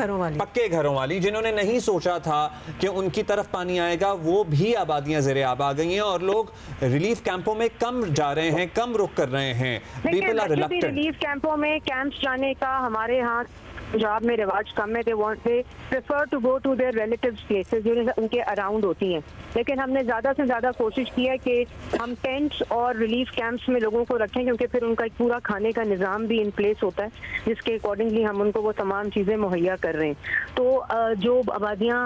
घरों वाली जिन्होंने नहीं सोचा था कि उनकी तरफ पानी आएगा, वो भी आबादियाँ ज़ेरे आब आ गई हैं, और लोग रिलीफ कैंपों में कम जा रहे हैं, कम रुक कर रहे हैं। People are reluctant. रिलीफ कैंपों में कैंप्स जाने का हमारे यहाँ पंजाब में रिवाज कम है, they prefer to go to their relatives places जो उनके अराउंड होती हैं। लेकिन हमने ज़्यादा से ज़्यादा कोशिश की है कि हम टेंट्स और रिलीफ कैंप्स में लोगों को रखें, क्योंकि फिर उनका एक पूरा खाने का निज़ाम भी इन प्लेस होता है, जिसके अकॉर्डिंगली हम उनको वो तमाम चीज़ें मुहैया कर रहे हैं। तो जो आबादियाँ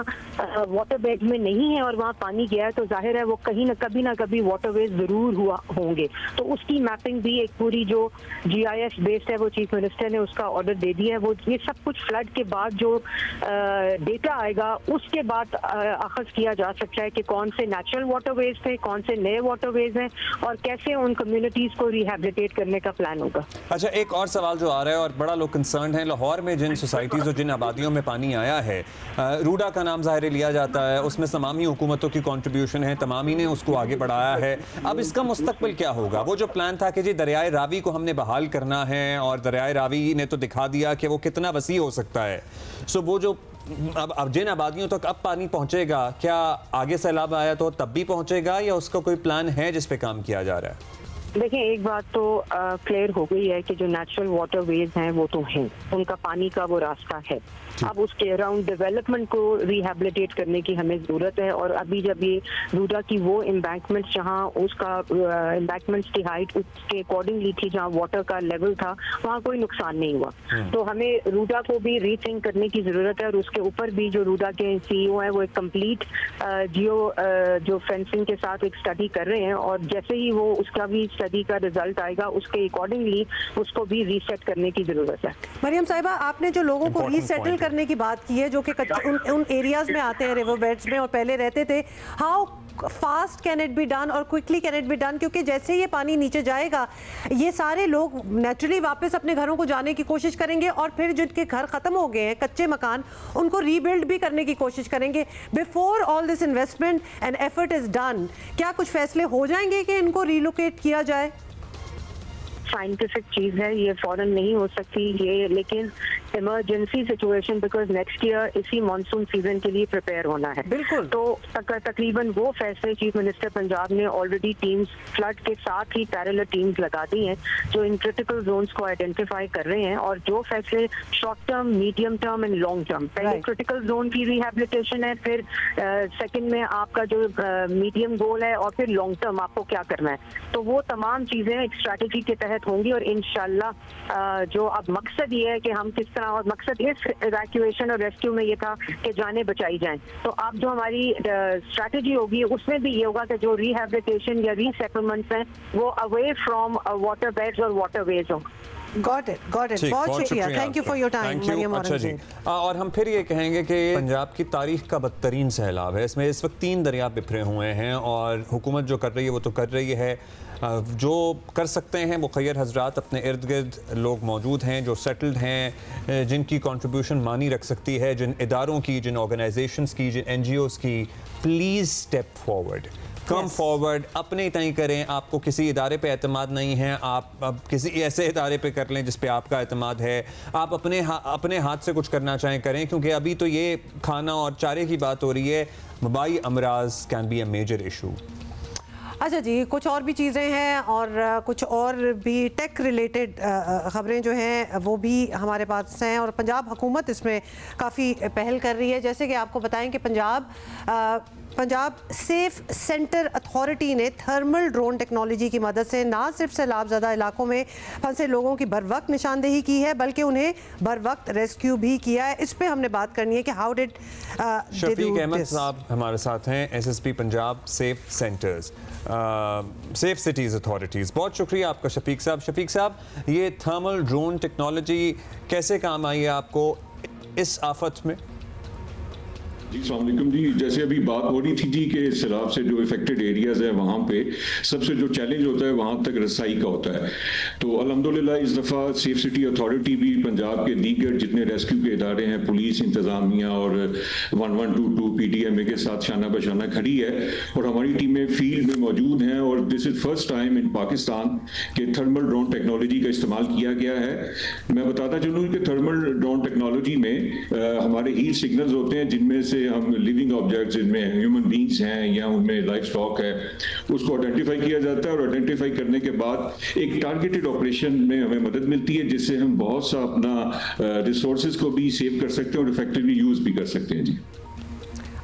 वाटर बेड में नहीं हैं और वहाँ पानी गया है, तो जाहिर है वो कहीं ना कभी वाटरवेज ज़रूर हुआ होंगे। तो उसकी मैपिंग भी एक पूरी जो GIS बेस्ड है, वो चीफ मिनिस्टर ने उसका ऑर्डर दे दिया है। वो ये सब कुछ फ्लड के बाद जो डेटा आएगा उसके बाद अखज़ किया जा सकता है कि कौन से नेचुरल वाटरवेज थे, कौन से नए वाटरवेज हैं और कैसे उन कम्युनिटीज़ को रिहैबिलिटेट करने का प्लान होगा। अच्छा, एक और सवाल जो आ रहा है और बड़ा लोग कंसर्न है, लाहौर में जिन सोसाइटीज़ और जिन आबादियों में पानी आया है, रूडा का नाम ज़ाहिर लिया जाता है, उसमें तमामी हुकूमतों की कंट्रीब्यूशन है, तमामी ने उसको आगे बढ़ाया है। अब इसका मुस्तकबिल क्या होगा? वो जो प्लान था कि जी दरियाए रावी को हमने बहाल करना है और दरियाए रावी ने तो दिखा दिया कि वो कितना वसी हो सकता है। सो वो जो अब जिन आबादियों तक अब पानी पहुंचेगा, क्या आगे सैलाब आया तो तब भी पहुंचेगा या उसका कोई प्लान है जिस पे काम किया जा रहा है? देखिए, एक बात तो क्लियर हो गई है कि जो नेचुरल वाटरवेज हैं वो तो हैं, उनका पानी का वो रास्ता है। अब उसके अराउंड डेवलपमेंट को रिहैबिलिटेट करने की हमें ज़रूरत है। और अभी जब ये रूडा की वो एम्बैंकमेंट जहाँ उसका एम्बैंकमेंट्स की हाइट उसके अकॉर्डिंगली थी, जहाँ वाटर का लेवल था, वहाँ कोई नुकसान नहीं हुआ। तो हमें रूडा को भी रीथिंक करने की ज़रूरत है। और उसके ऊपर भी जो रूडा के CEO हैं वो एक कंप्लीट जो फेंसिंग के साथ एक स्टडी कर रहे हैं, और जैसे ही वो उसका भी स्टडी का रिजल्ट आएगा उसके अकॉर्डिंगली उसको भी रीसेट करने की ज़रूरत है। मरियम साहिबा, आपने जो लोगों को रीसेटल करने की बात की है जो कि उन एरियाज में आते हैं, रिवर बेड्स में, और पहले रहते थे, how fast can it be done और quickly can it be done? क्योंकि जैसे ये पानी नीचे जाएगा, ये सारे लोग नेचुरली वापस अपने घरों को जाने की कोशिश करेंगे और फिर जिनके घर खत्म हो गए हैं, कच्चे मकान, उनको रीबिल्ड भी करने की कोशिश करेंगे। Before all this investment and effort is done, क्या कुछ फैसले हो जाएंगे कि इनको रीलोकेट किया जाए? साइंटिफिक चीज़ है, ये फौरन नहीं हो सकती ये, लेकिन emergency situation, because next year इसी मानसून सीजन के लिए प्रिपेयर होना है। बिल्कुल। तो तकरीबन वो फैसले चीफ मिनिस्टर पंजाब ने ऑलरेडी टीम्स फ्लड के साथ ही पैरेलल टीम्स लगा दी हैं जो इन क्रिटिकल जोन्स को आइडेंटिफाई कर रहे हैं। और जो फैसले short term, medium term and long term, पहले क्रिटिकल जोन की रिहैबिलिटेशन है, फिर सेकेंड में आपका जो मीडियम गोल है, और फिर लॉन्ग टर्म आपको क्या करना है। तो वो तमाम चीज़ें एक स्ट्रैटेजी के तहत होंगी। और इंशाल्लाह जो अब मकसद ये है कि हम किस तरह, और मकसद इस इवैक्यूएशन और रेस्क्यू में ये था कि जानें बचाई जाएं। तो अब जो हमारी स्ट्रैटेजी होगी उसमें भी ये होगा कि जो रिहैबिलिटेशन या रीसेटलमेंट्स हैं वो अवे फ्रॉम वाटर बेड्स और वाटरवेज हो। Got it. बहुत शुक्रिया, thank you for your time Maryam. अच्छा जी, और हम फिर ये कहेंगे कि पंजाब की तारीख का बदतरीन सैलाब है। इसमें इस वक्त 3 दरिया बिखरे हुए हैं और हुकूमत जो कर रही है वो तो कर रही है, जो कर सकते हैं मुखैर हजरात अपने इर्द गिर्द लोग मौजूद हैं जो सेटल्ड हैं, जिनकी कंट्रीब्यूशन मानी रख सकती है, जिन इदारों की, जिन ऑर्गेनाइजेशंस की, जिन NGOs की, please step forward, come forward, अपने तय करें। आपको किसी इदारे पे एतमाद नहीं है, आप अब किसी ऐसे इदारे पे कर लें जिस पे आपका एतमाद है। आप अपने हाथ से कुछ करना चाहें करें, क्योंकि अभी तो ये खाना और चारे की बात हो रही है। वबाई अमराज can be a major issue. अच्छा जी, कुछ और भी चीज़ें हैं और कुछ और भी टेक रिलेटेड ख़बरें जो हैं वो भी हमारे पास हैं, और पंजाब हुकूमत इसमें काफ़ी पहल कर रही है। जैसे कि आपको बताएं कि पंजाब सेफ सेंटर अथॉरिटी ने थर्मल ड्रोन टेक्नोलॉजी की मदद से ना सिर्फ सैलाबज़दा इलाकों में फंसे लोगों की बर वक्त निशानदेही की है, बल्कि उन्हें बर वक्त रेस्क्यू भी किया है। इस पे हमने बात करनी है कि हाउ डिड शफीक अहमद साहब हमारे साथ हैं, SSP Punjab safe centres, safe cities authorities. बहुत शुक्रिया आपका शफीक साहब। शफीक साहब, ये थर्मल ड्रोन टेक्नोलॉजी कैसे काम आई है आपको इस आफत में? जी अस्सलाम वालेकुम जी, जैसे अभी बात हो रही थी जी कि सैलाब से जो इफेक्टेड एरियाज़ है वहाँ पे सबसे जो चैलेंज होता है वहाँ तक रसाई का होता है। तो अल्हम्दुलिल्लाह इस दफ़ा सेफ सिटी अथॉरिटी भी पंजाब के दीगर जितने रेस्क्यू के इदारे हैं, पुलिस इंतज़ामिया और 1122 PDMA के साथ शाना बशाना खड़ी है और हमारी टीमें फील्ड में मौजूद हैं। और this is first time in Pakistan के थर्मल ड्रोन टेक्नोलॉजी का इस्तेमाल किया गया है। मैं बताता चलूँ कि थर्मल ड्रोन टेक्नोलॉजी में हमारे हीट सिग्नल्स होते हैं जिनमें से से हम लिविंग ऑब्जेक्ट्स जिनमें ह्यूमन बींग्स हैं या उनमें लाइफ स्टॉक है उसको आइडेंटिफाई किया जाता है, और आइडेंटिफाई करने के बाद एक टारगेटेड ऑपरेशन में हमें मदद मिलती है जिससे हम बहुत सा अपना रिसोर्सेज को भी सेव कर सकते हैं और इफेक्टिवली यूज भी कर सकते हैं जी।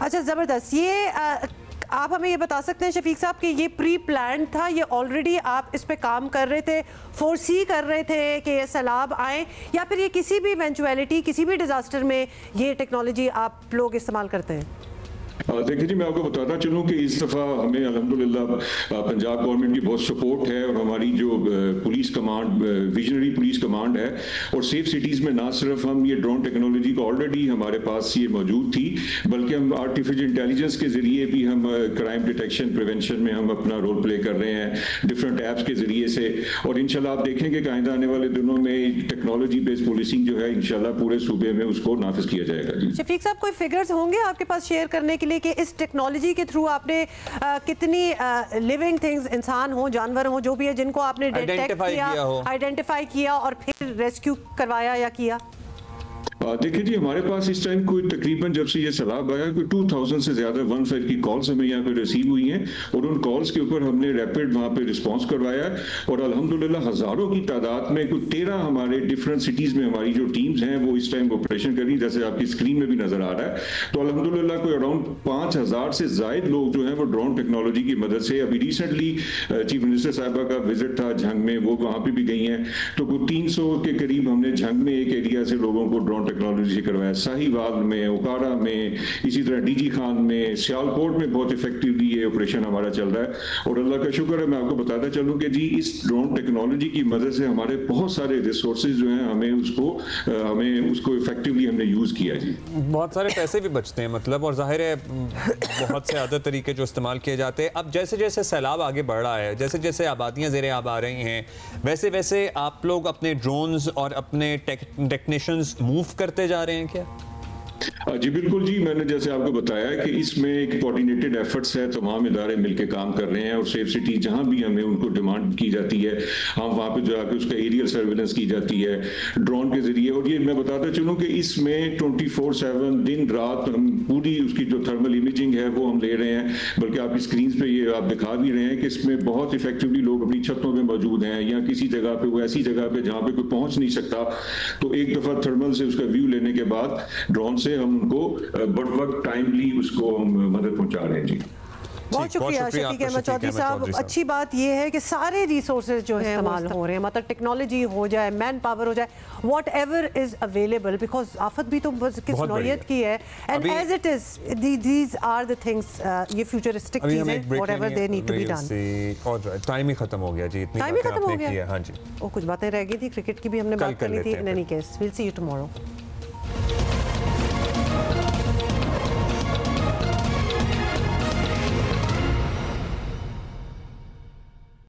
अच्छा, ज़बरदस्त। ये आप हमें ये बता सकते हैं शफीक साहब कि ये प्री प्लान था, ये ऑलरेडी आप इस पे काम कर रहे थे, फोरसी कर रहे थे कि ये सैलाब आए, या फिर ये किसी भी इवेंचुअलिटी किसी भी डिज़ास्टर में ये टेक्नोलॉजी आप लोग इस्तेमाल करते हैं? देखिए जी, मैं आपको बताता चलूँ कि इस दफ़ा हमें अल्हम्दुलिल्लाह पंजाब गवर्नमेंट की बहुत सपोर्ट है, और हमारी जो police command, visionary police command है, और सेफ सिटीज़ में ना सिर्फ हम ये ड्रोन टेक्नोलॉजी को ऑलरेडी हमारे पास ये मौजूद थी, बल्कि हम आर्टिफिशियल इंटेलिजेंस के ज़रिए भी हम क्राइम डिटेक्शन प्रिवेंशन में हम अपना रोल प्ले कर रहे हैं डिफरेंट ऐप्स के ज़रिए से। और इंशाल्लाह आप देखेंगे कि आइंदा आने वाले दिनों में टेक्नोलॉजी बेस्ड पुलिसिंग जो है इंशाल्लाह पूरे सूबे में उसको नाफिज किया जाएगा जी। शफीक साहब, कोई फिगर्स होंगे आपके पास शेयर करने के लिए कि इस टेक्नोलॉजी के थ्रू आपने कितनी लिविंग थिंग्स, इंसान हो जानवर हो जो भी है, जिनको आपने डिटेक्ट किया, आइडेंटिफाई किया और फिर रेस्क्यू करवाया या किया? देखिए जी, हमारे पास इस टाइम कोई तकरीबन जब से ये सैलाब आया कोई 2000 से ज़्यादा 15 की कॉल्स हमें यहाँ पे रिसीव हुई हैं, और उन कॉल्स के ऊपर हमने रैपिड वहाँ पे रिस्पांस करवाया है, और अल्हम्दुलिल्लाह हज़ारों की तादाद में कोई 13 हमारे डिफरेंट सिटीज़ में हमारी जो टीम्स हैं वो इस टाइम ऑपरेशन कर रही है, जैसे आपकी स्क्रीन में भी नज़र आ रहा है। तो अल्हम्दुलिल्लाह कोई अराउंड 5000 से ज़ायद लोग जो हैं वो ड्रोन टेक्नोलॉजी की मदद से, अभी रिसेंटली चीफ मिनिस्टर साहिबा का विजिट था झंग में, वो वहाँ पर भी गई हैं, तो कोई 300 के करीब हमने झंग में एक एरिया से लोगों को ड्रोन टेक्नोलॉजी से करवाया, साहिवाल में, उकाड़ा में, इसी तरह डीजी खान में, सियालकोट में बहुत इफेक्टिवली ये ऑपरेशन हमारा चल रहा है। और अल्लाह का शुक्र है, मैं आपको बताता चलूँ कि जी इस ड्रोन टेक्नोलॉजी की मदद से हमारे बहुत सारे रिसोर्सेज जो हैं हमें उसको इफेक्टिवली हमने यूज़ किया जी। बहुत सारे पैसे भी बचते हैं मतलब, और जाहिर है बहुत से आदत तरीके जो इस्तेमाल किए जाते हैं। अब जैसे जैसे सैलाब आगे बढ़ रहा है, जैसे जैसे आबादियाँ ज़ेरे आब आ रही हैं, वैसे वैसे आप लोग अपने ड्रोन्स और अपने टेक्नीशियंस मूव करते जा रहे हैं क्या? जी बिल्कुल जी, मैंने जैसे आपको बताया कि इसमें एक कोऑर्डिनेटेड एफर्ट्स है, तमाम इदारे मिलकर काम कर रहे हैं, और सेफ सिटी जहां भी हमें उनको डिमांड की जाती है हम वहां पे जाकर उसका एरियल सर्विलेंस की जाती है ड्रोन के जरिए। और ये मैं बताता चलूँ कि इसमें 24/7 दिन रात हम पूरी उसकी जो थर्मल इमेजिंग है वो हम ले रहे हैं, बल्कि आपकी स्क्रीन पे ये आप दिखा भी रहे हैं कि इसमें बहुत इफेक्टिवली लोग अपनी छतों पर मौजूद हैं, या किसी जगह पे वो ऐसी जगह पे जहाँ पे कोई पहुँच नहीं सकता, तो एक दफ़ा थर्मल से उसका व्यू लेने के बाद ड्रोन से हम उनको बड़ वक्त टाइमली उसको हम मदद पहुंचा रहे हैं जी। बहुत शुक्रिया शफीक अहमद चौधरी साहब। अच्छी बात यह है कि सारे रिसोर्सेज जो हैं इस्तेमाल हो रहे हैं, मतलब टेक्नोलॉजी हो जाए, मैन पावर हो जाए, what ever is available, because आफत भी तो किस नौयत की है, and as it is these are the things, ये फ्यूचरिस्टिक चीजें, what ever they need to be done. और टाइम ही खत्म हो गया जी, इतनी टाइम ही खत्म हो गया। हाँ जी, और कुछ बातें रह गई थी, क्रिकेट की भी हमने बात करनी थी। In any case, will see you tomorrow.